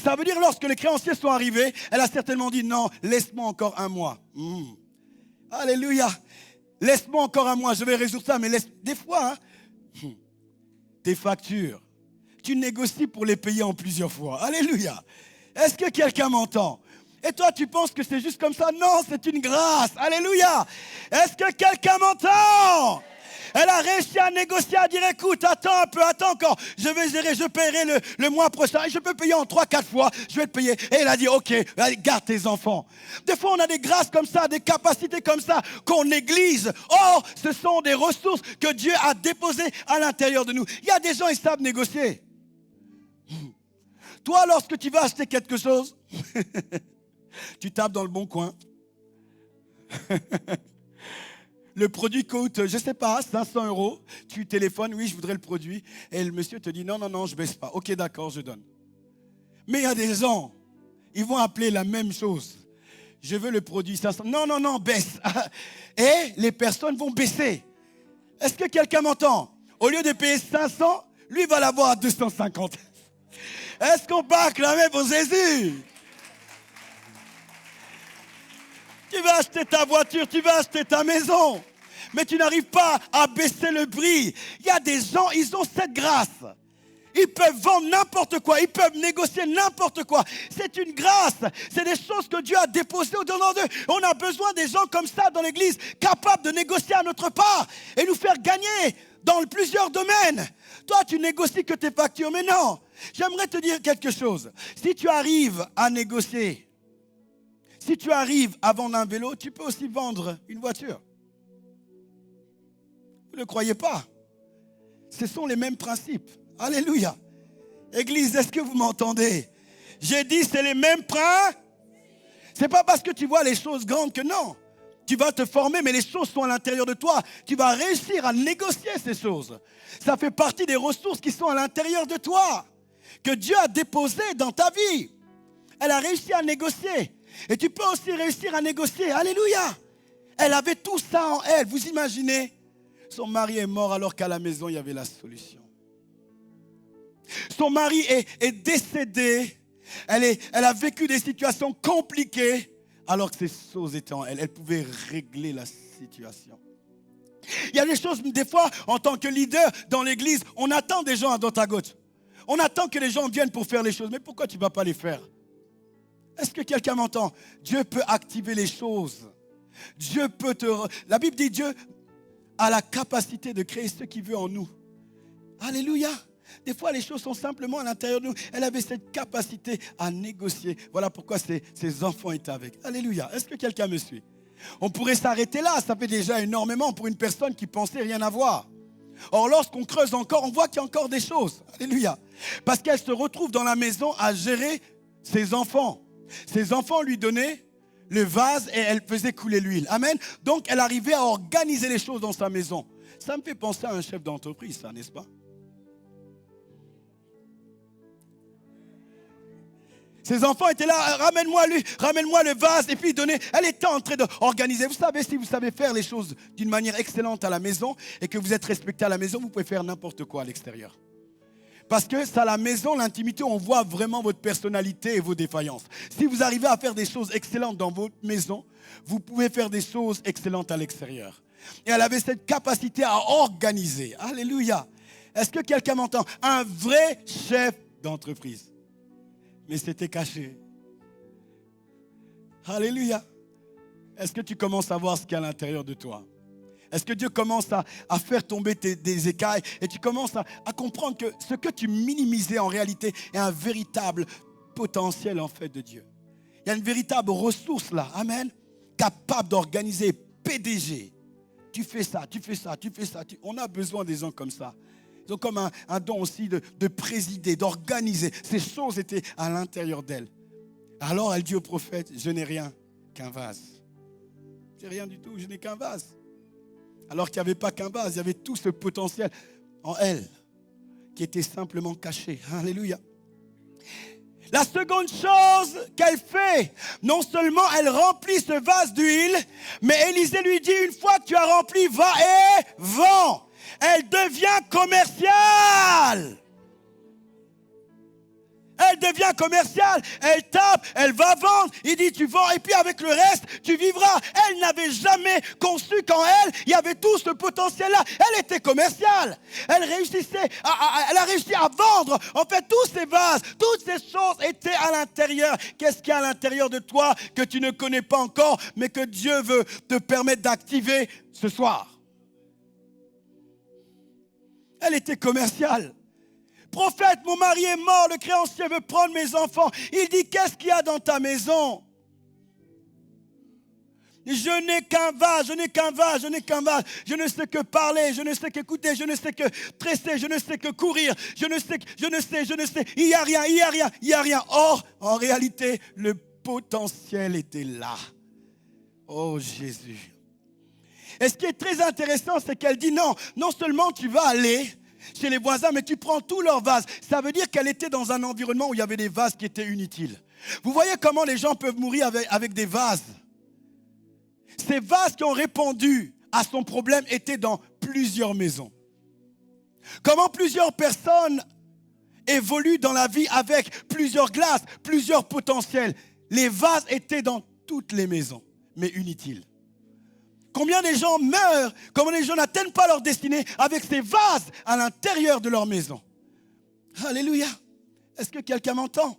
Ça veut dire lorsque les créanciers sont arrivés, elle a certainement dit non, laisse-moi encore un mois. Alléluia. Laisse-moi encore un mois, je vais résoudre ça. Mais des fois, tes factures, tu négocies pour les payer en plusieurs fois. Alléluia. Est-ce que quelqu'un m'entend? Et toi, tu penses que c'est juste comme ça? Non, c'est une grâce. Alléluia. Est-ce que quelqu'un m'entend? Elle a réussi à négocier, à dire, écoute, attends un peu, attends encore. Je vais gérer, je paierai le mois prochain. Et je peux payer en 3-4 fois. Je vais te payer. Et elle a dit, ok, allez, garde tes enfants. Des fois, on a des grâces comme ça, des capacités comme ça qu'on néglige. Or, ce sont des ressources que Dieu a déposées à l'intérieur de nous. Il y a des gens, ils savent négocier. Toi, lorsque tu vas acheter quelque chose, tu tapes dans le bon coin. Le produit coûte, je ne sais pas, 500 €. Tu téléphones, oui, je voudrais le produit. Et le monsieur te dit, non, je ne baisse pas. Ok, d'accord, je donne. Mais il y a des gens, ils vont appeler la même chose. Je veux le produit 500. Non, baisse. Et les personnes vont baisser. Est-ce que quelqu'un m'entend? Au lieu de payer 500, lui va l'avoir à 250. Est-ce qu'on peut acclamer pour Jésus? Tu vas acheter ta voiture, tu vas acheter ta maison, mais tu n'arrives pas à baisser le prix. Il y a des gens, ils ont cette grâce. Ils peuvent vendre n'importe quoi, ils peuvent négocier n'importe quoi. C'est une grâce, c'est des choses que Dieu a déposées au-dedans d'eux. On a besoin des gens comme ça dans l'église, capables de négocier à notre part et nous faire gagner dans plusieurs domaines. Toi, tu négocies que tes factures, mais non. J'aimerais te dire quelque chose. Si tu arrives à négocier, si tu arrives à vendre un vélo, tu peux aussi vendre une voiture. Vous ne croyez pas? Ce sont les mêmes principes. Alléluia. Église, est-ce que vous m'entendez? J'ai dit, c'est les mêmes principes. Ce n'est pas parce que tu vois les choses grandes que non. Tu vas te former, mais les choses sont à l'intérieur de toi. Tu vas réussir à négocier ces choses. Ça fait partie des ressources qui sont à l'intérieur de toi, que Dieu a déposées dans ta vie. Elle a réussi à négocier. Et tu peux aussi réussir à négocier. Alléluia. Elle avait tout ça en elle. Vous imaginez? Son mari est mort alors qu'à la maison, il y avait la solution. Son mari est décédé. Elle a vécu des situations compliquées alors que ses choses étaient en elle. Elle pouvait régler la situation. Il y a des choses, des fois, en tant que leader dans l'église, on attend des gens à droite à gauche. On attend que les gens viennent pour faire les choses. Mais pourquoi tu ne vas pas les faire? Est-ce que quelqu'un m'entend? Dieu peut activer les choses. Dieu peut te... La Bible dit Dieu a la capacité de créer ce qu'il veut en nous. Alléluia. Des fois, les choses sont simplement à l'intérieur de nous. Elle avait cette capacité à négocier. Voilà pourquoi ses enfants étaient avec. Alléluia. Est-ce que quelqu'un me suit? On pourrait s'arrêter là. Ça fait déjà énormément pour une personne qui pensait rien avoir. Or, lorsqu'on creuse encore, on voit qu'il y a encore des choses. Alléluia. Parce qu'elle se retrouve dans la maison à gérer ses enfants. Ses enfants lui donnaient le vase et elle faisait couler l'huile. Amen. Donc, elle arrivait à organiser les choses dans sa maison. Ça me fait penser à un chef d'entreprise, ça, n'est-ce pas? Ses enfants étaient là, ramène-moi le vase, et puis donnez. Elle était en train d'organiser. Vous savez, si vous savez faire les choses d'une manière excellente à la maison et que vous êtes respecté à la maison, vous pouvez faire n'importe quoi à l'extérieur. Parce que c'est à la maison, l'intimité, on voit vraiment votre personnalité et vos défaillances. Si vous arrivez à faire des choses excellentes dans votre maison, vous pouvez faire des choses excellentes à l'extérieur. Et elle avait cette capacité à organiser. Alléluia. Est-ce que quelqu'un m'entend? Un vrai chef d'entreprise. Mais c'était caché. Alléluia. Est-ce que tu commences à voir ce qu'il y a à l'intérieur de toi? Est-ce que Dieu commence à faire tomber des écailles et tu commences à comprendre que ce que tu minimisais en réalité est un véritable potentiel en fait de Dieu. Il y a une véritable ressource là, amen, capable d'organiser, PDG. Tu fais ça, tu fais ça, tu fais ça. On a besoin des gens comme ça. Ils ont comme un don aussi de présider, d'organiser. Ces choses étaient à l'intérieur d'elle. Alors elle dit au prophète, je n'ai rien qu'un vase. Je n'ai rien du tout, je n'ai qu'un vase. Alors qu'il n'y avait pas qu'un vase, il y avait tout ce potentiel en elle qui était simplement caché. Alléluia. La seconde chose qu'elle fait, non seulement elle remplit ce vase d'huile, mais Élisée lui dit, une fois que tu as rempli, va et vends. Elle devient commerciale. Elle devient commerciale. Elle tape, elle va vendre. Il dit, tu vends et puis avec le reste, tu vivras. Elle n'avait jamais conçu qu'en elle, il y avait tout ce potentiel-là. Elle était commerciale. Elle a réussi à vendre. En fait, tous ces vases, toutes ces choses étaient à l'intérieur. Qu'est-ce qu'il y a à l'intérieur de toi que tu ne connais pas encore, mais que Dieu veut te permettre d'activer ce soir? Elle était commerciale. Prophète, mon mari est mort, le créancier veut prendre mes enfants. Il dit, qu'est-ce qu'il y a dans ta maison? Je n'ai qu'un vase, je n'ai qu'un vase, je n'ai qu'un vase. Je ne sais que parler, je ne sais qu'écouter, je ne sais que tresser, je ne sais que courir. Je ne sais. Il n'y a rien, il n'y a rien, il n'y a rien. Or, en réalité, le potentiel était là. Oh Jésus. Et ce qui est très intéressant, c'est qu'elle dit non seulement tu vas aller chez les voisins, mais tu prends tous leurs vases. Ça veut dire qu'elle était dans un environnement où il y avait des vases qui étaient inutiles. Vous voyez comment les gens peuvent mourir avec des vases. Ces vases qui ont répondu à son problème étaient dans plusieurs maisons. Comment plusieurs personnes évoluent dans la vie avec plusieurs glaces, plusieurs potentiels. Les vases étaient dans toutes les maisons, mais inutiles. Combien de gens meurent, combien de gens n'atteignent pas leur destinée avec ces vases à l'intérieur de leur maison. Alléluia. Est-ce que quelqu'un m'entend?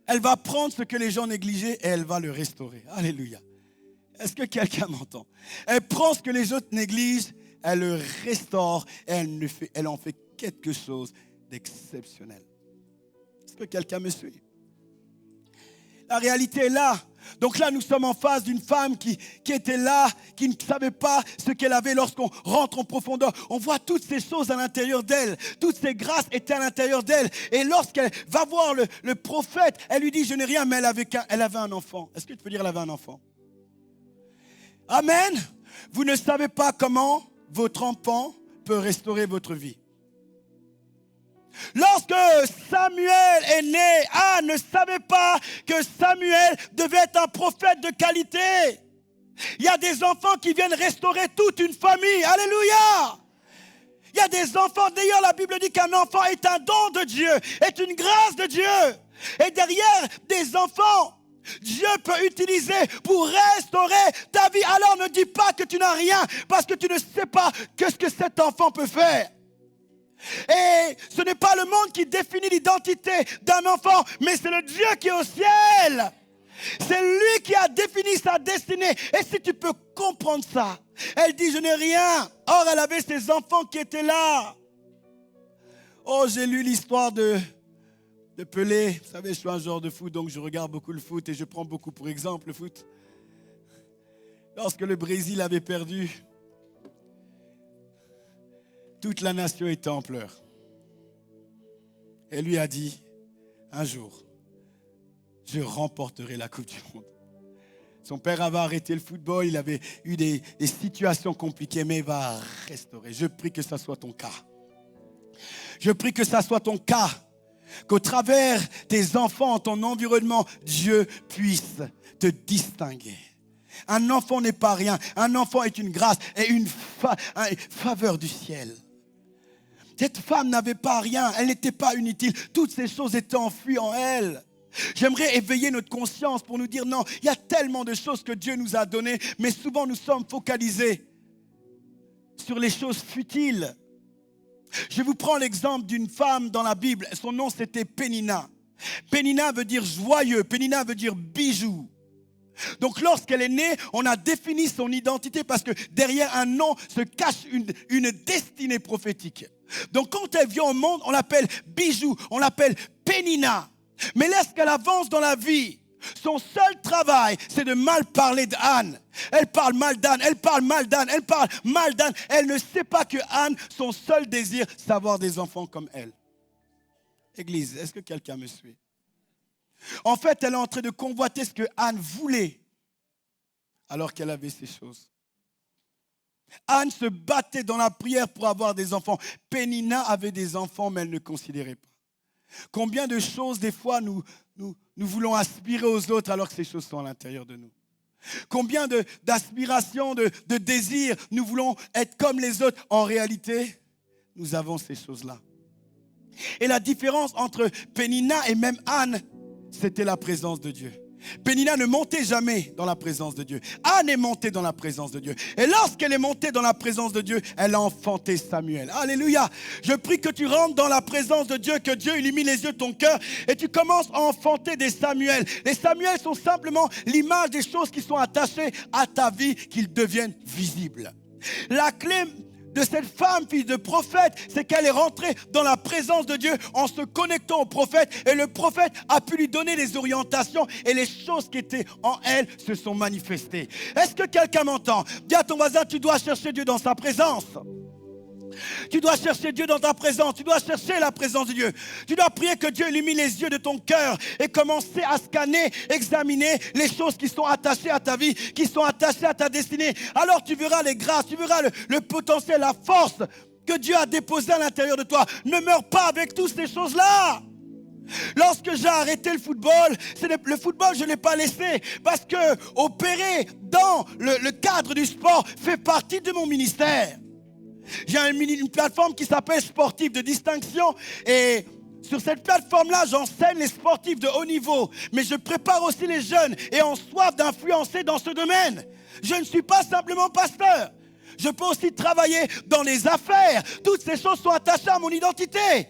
Elle va prendre ce que les gens négligeaient et elle va le restaurer. Alléluia. Est-ce que quelqu'un m'entend? Elle prend ce que les autres négligent, elle le restaure et elle en fait quelque chose d'exceptionnel. Est-ce que quelqu'un me suit? La réalité est là. Donc là, nous sommes en face d'une femme qui était là, qui ne savait pas ce qu'elle avait lorsqu'on rentre en profondeur. On voit toutes ces choses à l'intérieur d'elle. Toutes ces grâces étaient à l'intérieur d'elle. Et lorsqu'elle va voir le prophète, elle lui dit, je n'ai rien, mais elle avait un enfant. Est-ce que tu peux dire qu'elle avait un enfant? Amen. Vous ne savez pas comment votre enfant peut restaurer votre vie. Lorsque Samuel est né, Anne ne savait pas que Samuel devait être un prophète de qualité. Il y a des enfants qui viennent restaurer toute une famille. Alléluia! Il Il y a des enfants, d'ailleurs la Bible dit qu'un enfant est un don de Dieu, est une grâce de Dieu. Et derrière des enfants, Dieu peut utiliser pour restaurer ta vie. Alors ne dis pas que tu n'as rien parce que tu ne sais pas ce que cet enfant peut faire. Et ce n'est pas le monde qui définit l'identité d'un enfant, mais c'est le Dieu qui est au ciel. C'est lui qui a défini sa destinée. Et si tu peux comprendre ça, elle dit je n'ai rien. Or elle avait ses enfants qui étaient là. Oh, j'ai lu l'histoire de Pelé. Vous savez, je suis un joueur de foot, donc je regarde beaucoup le foot et je prends beaucoup pour exemple le foot. Lorsque le Brésil avait perdu, toute la nation était en pleurs. Et lui a dit, un jour, je remporterai la Coupe du Monde. Son père avait arrêté le football, il avait eu des situations compliquées, mais il va restaurer. Je prie que ça soit ton cas. Je prie que ça soit ton cas. Qu'au travers tes enfants, ton environnement, Dieu puisse te distinguer. Un enfant n'est pas rien. Un enfant est une grâce et une faveur du ciel. Cette femme n'avait pas rien. Elle n'était pas inutile. Toutes ces choses étaient enfuies en elle. J'aimerais éveiller notre conscience pour nous dire non, il y a tellement de choses que Dieu nous a données, mais souvent nous sommes focalisés sur les choses futiles. Je vous prends l'exemple d'une femme dans la Bible. Son nom, c'était Pénina. Pénina veut dire joyeux. Pénina veut dire bijou. Donc, lorsqu'elle est née, on a défini son identité parce que derrière un nom se cache une destinée prophétique. Donc, quand elle vient au monde, on l'appelle bijou, on l'appelle Pénina. Mais lorsqu'elle avance dans la vie, son seul travail, c'est de mal parler d'Anne. Elle parle mal d'Anne, elle parle mal d'Anne, elle parle mal d'Anne. Elle ne sait pas que Anne, son seul désir, c'est avoir des enfants comme elle. Église, est-ce que quelqu'un me suit? En fait, elle est en train de convoiter ce que Anne voulait, alors qu'elle avait ces choses. Anne se battait dans la prière pour avoir des enfants. Pénina avait des enfants, mais elle ne considérait pas. Combien de choses, des fois, nous voulons aspirer aux autres alors que ces choses sont à l'intérieur de nous. Combien d'aspirations, de désirs, nous voulons être comme les autres. En réalité, nous avons ces choses-là. Et la différence entre Pénina et même Anne, c'était la présence de Dieu. Pénina ne montait jamais dans la présence de Dieu. Anne est montée dans la présence de Dieu. Et lorsqu'elle est montée dans la présence de Dieu, elle a enfanté Samuel. Alléluia. Je prie que tu rentres dans la présence de Dieu, que Dieu illumine les yeux de ton cœur et tu commences à enfanter des Samuel. Les Samuel sont simplement l'image des choses qui sont attachées à ta vie, qu'ils deviennent visibles. La clé de cette femme, fille de prophète, c'est qu'elle est rentrée dans la présence de Dieu en se connectant au prophète et le prophète a pu lui donner les orientations et les choses qui étaient en elle se sont manifestées. Est-ce que quelqu'un m'entend? Dis à ton voisin, tu dois chercher Dieu dans sa présence. Tu dois chercher Dieu dans ta présence. Tu dois chercher la présence de Dieu. Tu dois prier que Dieu illumine les yeux de ton cœur et commencer à scanner, examiner les choses qui sont attachées à ta vie, qui sont attachées à ta destinée. Alors tu verras les grâces, tu verras le potentiel, la force que Dieu a déposée à l'intérieur de toi. Ne meurs pas avec toutes ces choses-là. Lorsque j'ai arrêté le football, le football je ne l'ai pas laissé parce que opérer dans le cadre du sport fait partie de mon ministère. J'ai une plateforme qui s'appelle Sportif de Distinction et sur cette plateforme-là, j'enseigne les sportifs de haut niveau. Mais je prépare aussi les jeunes et ont soif d'influencer dans ce domaine. Je ne suis pas simplement pasteur. Je peux aussi travailler dans les affaires. Toutes ces choses sont attachées à mon identité.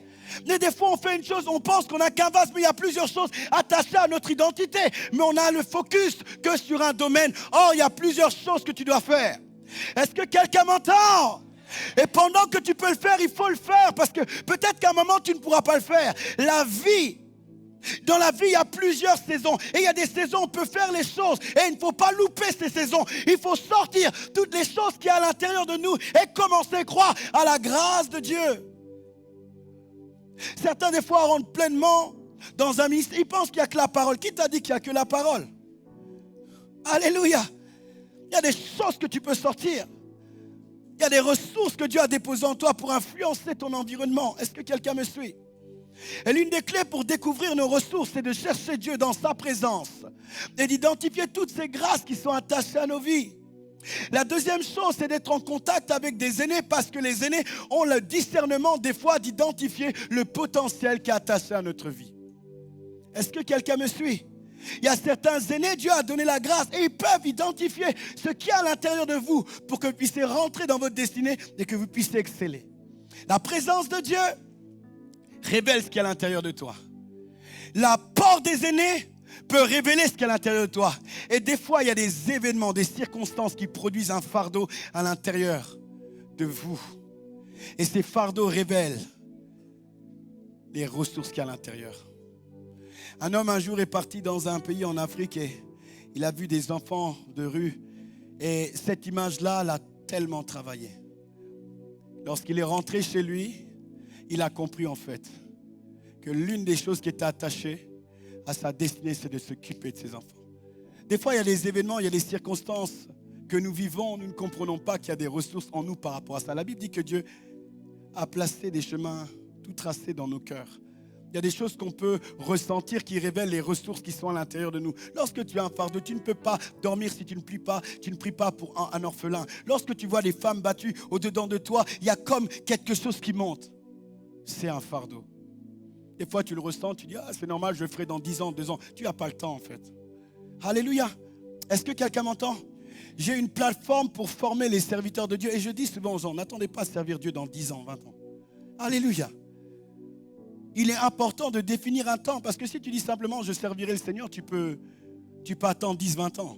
Mais des fois, on fait une chose, on pense qu'on a qu'un vase, mais il y a plusieurs choses attachées à notre identité. Mais on a le focus que sur un domaine. Or, il y a plusieurs choses que tu dois faire. Est-ce que quelqu'un m'entend ? Et pendant que tu peux le faire, il faut le faire parce que peut-être qu'à un moment tu ne pourras pas le faire. La vie, dans la vie il y a plusieurs saisons et il y a des saisons où on peut faire les choses et il ne faut pas louper ces saisons. Il faut sortir toutes les choses qui sont à l'intérieur de nous et commencer à croire à la grâce de Dieu. Certains des fois rentrent pleinement dans un ministère, ils pensent qu'il n'y a que la parole. Qui t'a dit qu'il n'y a que la parole? Alléluia. Il y a des choses que tu peux sortir. Il y a des ressources que Dieu a déposées en toi pour influencer ton environnement. Est-ce que quelqu'un me suit? Et l'une des clés pour découvrir nos ressources, c'est de chercher Dieu dans sa présence et d'identifier toutes ces grâces qui sont attachées à nos vies. La deuxième chose, c'est d'être en contact avec des aînés parce que les aînés ont le discernement des fois d'identifier le potentiel qui est attaché à notre vie. Est-ce que quelqu'un me suit? Il y a certains aînés, Dieu a donné la grâce et ils peuvent identifier ce qu'il y a à l'intérieur de vous pour que vous puissiez rentrer dans votre destinée et que vous puissiez exceller. La présence de Dieu révèle ce qu'il y a à l'intérieur de toi. L'apport des aînés peut révéler ce qu'il y a à l'intérieur de toi. Et des fois, il y a des événements, des circonstances qui produisent un fardeau à l'intérieur de vous. Et ces fardeaux révèlent les ressources qu'il y a à l'intérieur. Un homme un jour est parti dans un pays en Afrique et il a vu des enfants de rue. Et cette image-là l'a tellement travaillé. Lorsqu'il est rentré chez lui, il a compris en fait que l'une des choses qui était attachée à sa destinée, c'est de s'occuper de ses enfants. Des fois, il y a des événements, il y a des circonstances que nous vivons, nous ne comprenons pas qu'il y a des ressources en nous par rapport à ça. La Bible dit que Dieu a placé des chemins tout tracés dans nos cœurs. Il y a des choses qu'on peut ressentir qui révèlent les ressources qui sont à l'intérieur de nous. Lorsque tu as un fardeau, tu ne peux pas dormir si tu ne pries pas. Tu ne pries pas pour un orphelin. Lorsque tu vois des femmes battues au-dedans de toi, il y a comme quelque chose qui monte. C'est un fardeau. Des fois, tu le ressens, tu dis, c'est normal, je le ferai dans 10 ans, 2 ans. Tu n'as pas le temps, en fait. Alléluia. Est-ce que quelqu'un m'entend? J'ai une plateforme pour former les serviteurs de Dieu. Et je dis souvent aux gens, n'attendez pas à servir Dieu dans 10 ans, 20 ans. Alléluia. Il est important de définir un temps. Parce que si tu dis simplement, je servirai le Seigneur, tu peux attendre 10, 20 ans.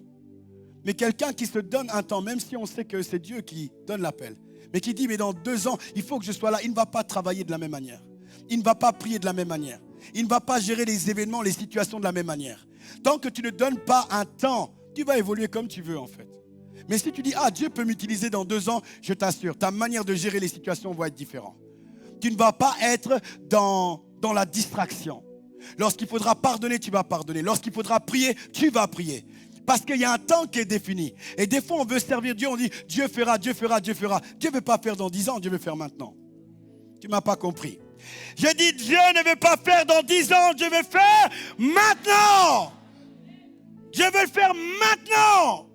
Mais quelqu'un qui se donne un temps, même si on sait que c'est Dieu qui donne l'appel, mais qui dit, mais dans 2 ans, il faut que je sois là. Il ne va pas travailler de la même manière. Il ne va pas prier de la même manière. Il ne va pas gérer les événements, les situations de la même manière. Tant que tu ne donnes pas un temps, tu vas évoluer comme tu veux en fait. Mais si tu dis, Dieu peut m'utiliser dans 2 ans, je t'assure, ta manière de gérer les situations va être différente. Tu ne vas pas être dans la distraction. Lorsqu'il faudra pardonner, tu vas pardonner. Lorsqu'il faudra prier, tu vas prier. Parce qu'il y a un temps qui est défini. Et des fois, on veut servir Dieu, on dit, Dieu fera, Dieu fera, Dieu fera. Dieu ne veut pas faire dans 10 ans, Dieu veut faire maintenant. Tu ne m'as pas compris. J'ai dit, Dieu ne veut pas faire dans 10 ans, Dieu veut faire maintenant. Dieu veut le faire maintenant.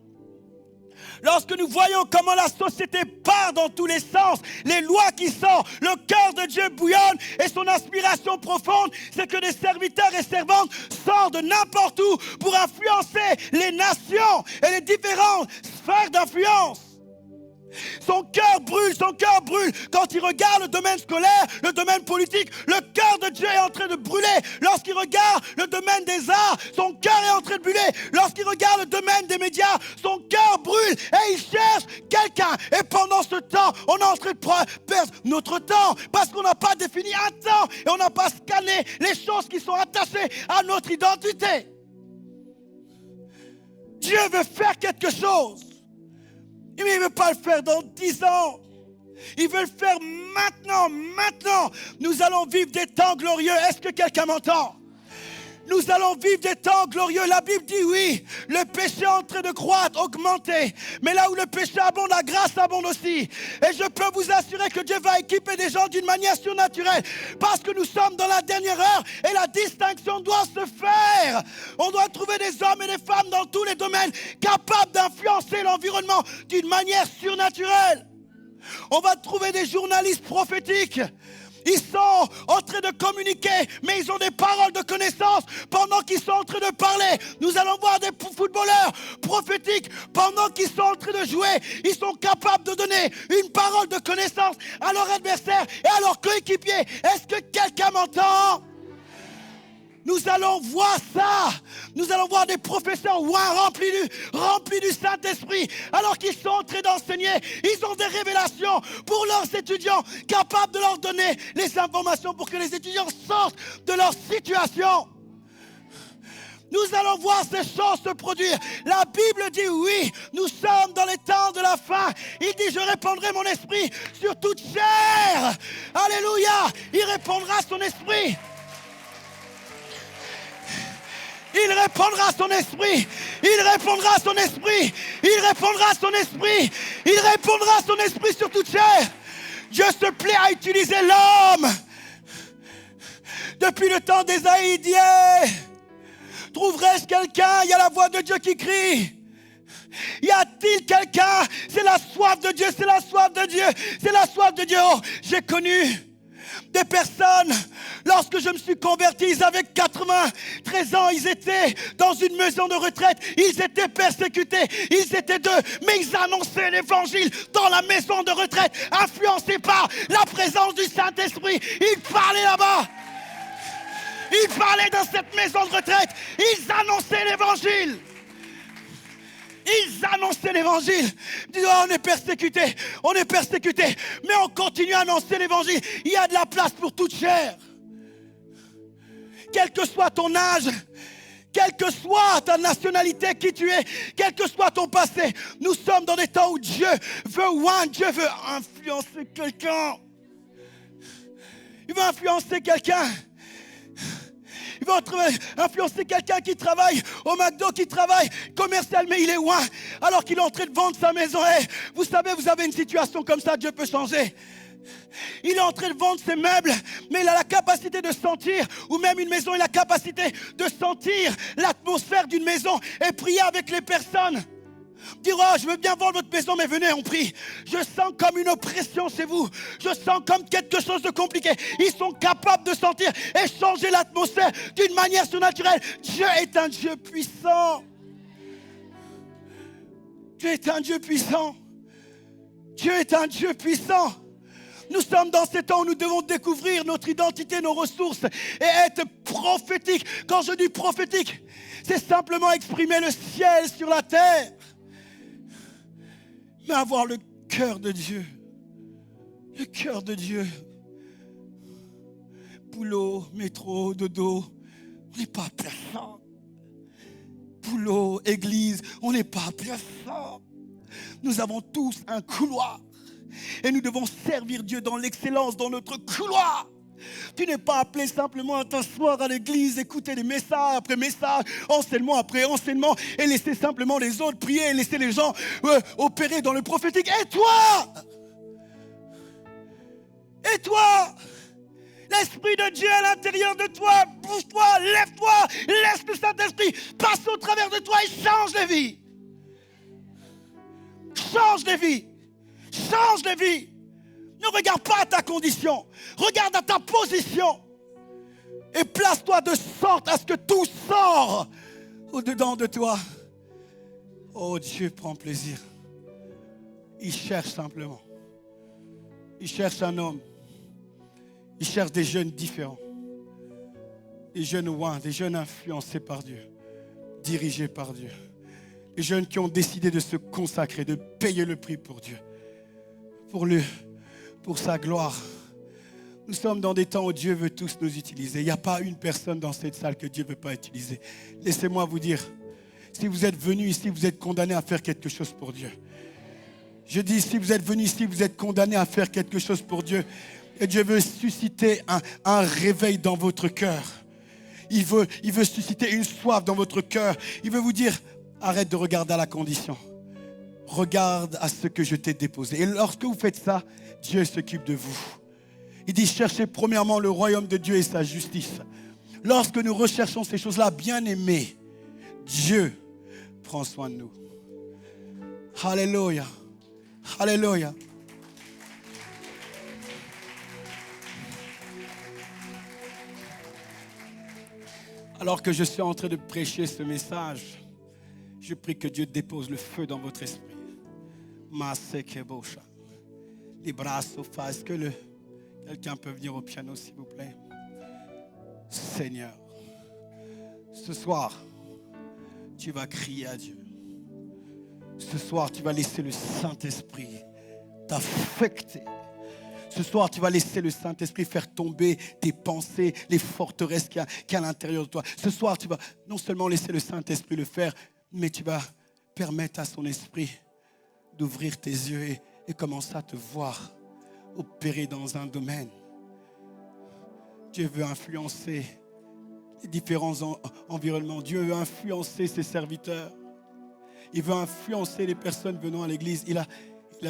Lorsque nous voyons comment la société part dans tous les sens, les lois qui sortent, le cœur de Dieu bouillonne et son inspiration profonde, c'est que des serviteurs et servantes sortent de n'importe où pour influencer les nations et les différentes sphères d'influence. Son cœur brûle quand il regarde le domaine scolaire, le domaine politique. Le cœur de Dieu est en train de brûler. Lorsqu'il regarde le domaine des arts, son cœur est en train de brûler. Lorsqu'il regarde le domaine des médias, son cœur brûle et il cherche quelqu'un. Et pendant ce temps, on est en train de perdre notre temps parce qu'on n'a pas défini un temps et on n'a pas scanné les choses qui sont attachées à notre identité. Dieu veut faire quelque chose. Mais il ne veut pas le faire dans 10 ans. Il veut le faire maintenant. Nous allons vivre des temps glorieux. Est-ce que quelqu'un m'entend? Nous allons vivre des temps glorieux. La Bible dit oui, le péché est en train de croître, augmenter. Mais là où le péché abonde, la grâce abonde aussi. Et je peux vous assurer que Dieu va équiper des gens d'une manière surnaturelle. Parce que nous sommes dans la dernière heure et la distinction doit se faire. On doit trouver des hommes et des femmes dans tous les domaines capables d'influencer l'environnement d'une manière surnaturelle. On va trouver des journalistes prophétiques. Ils sont en train de communiquer, mais ils ont des paroles de connaissance pendant qu'ils sont en train de parler. Nous allons voir des footballeurs prophétiques pendant qu'ils sont en train de jouer. Ils sont capables de donner une parole de connaissance à leur adversaire et à leurs coéquipiers. Est-ce que quelqu'un m'entend? Nous allons voir ça. Nous allons voir des professeurs remplis du Saint-Esprit. Alors qu'ils sont en train d'enseigner, ils ont des révélations pour leurs étudiants, capables de leur donner les informations pour que les étudiants sortent de leur situation. Nous allons voir ces choses se produire. La Bible dit oui, nous sommes dans les temps de la fin. Il dit, je répandrai mon esprit sur toute chair. Alléluia. Il répandra son esprit. Il répandra son esprit. Il répandra son esprit. Il répandra son esprit. Il répandra son esprit sur toute chair. Dieu se plaît à utiliser l'homme. Depuis le temps d'Ésaïe, trouverai-je quelqu'un? Il y a la voix de Dieu qui crie. Y a-t-il quelqu'un? C'est la soif de Dieu, c'est la soif de Dieu, c'est la soif de Dieu. Oh, j'ai connu des personnes, lorsque je me suis converti, ils avaient 93 ans, ils étaient dans une maison de retraite, ils étaient persécutés, ils étaient deux, mais ils annonçaient l'évangile dans la maison de retraite, influencés par la présence du Saint-Esprit. Ils parlaient là-bas, ils parlaient dans cette maison de retraite, ils annonçaient l'évangile. Ils annonçaient l'évangile. Ils disaient, oh, on est persécuté, mais on continue à annoncer l'évangile. Il y a de la place pour toute chair. Quel que soit ton âge, quelle que soit ta nationalité, qui tu es, quel que soit ton passé, nous sommes dans des temps où Dieu veut Dieu veut influencer quelqu'un. Il veut influencer quelqu'un. Il va influencer quelqu'un qui travaille au McDo, qui travaille commercial, mais il est loin, alors qu'il est en train de vendre sa maison. Hey, vous savez, vous avez une situation comme ça, Dieu peut changer. Il est en train de vendre ses meubles, mais il a la capacité de sentir, ou même une maison, il a la capacité de sentir l'atmosphère d'une maison et prier avec les personnes. Dire, oh, je veux bien vendre votre maison, mais venez, on prie. Je sens comme une oppression chez vous. Je sens comme quelque chose de compliqué. Ils sont capables de sentir et changer l'atmosphère d'une manière surnaturelle. Dieu est un Dieu puissant. Dieu est un Dieu puissant. Dieu est un Dieu puissant. Nous sommes dans ces temps où nous devons découvrir notre identité, nos ressources et être prophétiques. Quand je dis prophétique, c'est simplement exprimer le ciel sur la terre. Mais avoir le cœur de Dieu. Le cœur de Dieu. Boulot, métro, dodo, on n'est pas appelé à ça. Boulot, église, on n'est pas appelé à ça. Nous avons tous un couloir. Et nous devons servir Dieu dans l'excellence, dans notre couloir. Tu n'es pas appelé simplement à t'asseoir à l'église, écouter des messages après messages, enseignement après enseignement, et laisser simplement les autres prier, et laisser les gens opérer dans le prophétique. Et toi? Et toi? L'Esprit de Dieu à l'intérieur de toi, bouge-toi, lève-toi, laisse le Saint-Esprit passer au travers de toi et change les vies. Change les vies. Change les vies. Ne regarde pas à ta condition. Regarde à ta position. Et place-toi de sorte à ce que tout sort au-dedans de toi. Oh, Dieu prend plaisir. Il cherche simplement. Il cherche un homme. Il cherche des jeunes différents. Des jeunes ouins, des jeunes influencés par Dieu. Dirigés par Dieu. Des jeunes qui ont décidé de se consacrer, de payer le prix pour Dieu. Pour sa gloire. Nous sommes dans des temps où Dieu veut tous nous utiliser. Il n'y a pas une personne dans cette salle que Dieu ne veut pas utiliser. Laissez-moi vous dire, si vous êtes venu ici, vous êtes condamné à faire quelque chose pour Dieu. Je dis, si vous êtes venu ici, vous êtes condamné à faire quelque chose pour Dieu. Et Dieu veut susciter un réveil dans votre cœur. Il veut susciter une soif dans votre cœur. Il veut vous dire, arrête de regarder à la condition. Regarde à ce que je t'ai déposé. Et lorsque vous faites ça, Dieu s'occupe de vous. Il dit, cherchez premièrement le royaume de Dieu et sa justice. Lorsque nous recherchons ces choses-là, bien-aimés, Dieu prend soin de nous. Alléluia. Alléluia. Alors que je suis en train de prêcher ce message, je prie que Dieu dépose le feu dans votre esprit. Les bras sofa. Est-ce que quelqu'un peut venir au piano, s'il vous plaît? Seigneur, ce soir, tu vas crier à Dieu. Ce soir, tu vas laisser le Saint-Esprit t'affecter. Ce soir, tu vas laisser le Saint-Esprit faire tomber tes pensées, les forteresses qu'il y a à l'intérieur de toi. Ce soir, tu vas non seulement laisser le Saint-Esprit le faire, mais tu vas permettre à son esprit d'ouvrir tes yeux et commencer à te voir opérer dans un domaine. Dieu veut influencer les différents environnements. Dieu veut influencer ses serviteurs. Il veut influencer les personnes venant à l'église. Il a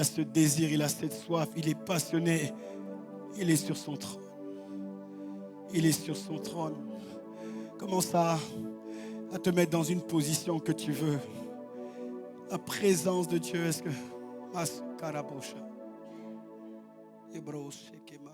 ce désir, il a cette soif, il est passionné. Il est sur son trône. Il est sur son trône. Commence à te mettre dans une position que tu veux. la présence de Dieu. Est-ce que Mas Karabosha. Ebro Shekema.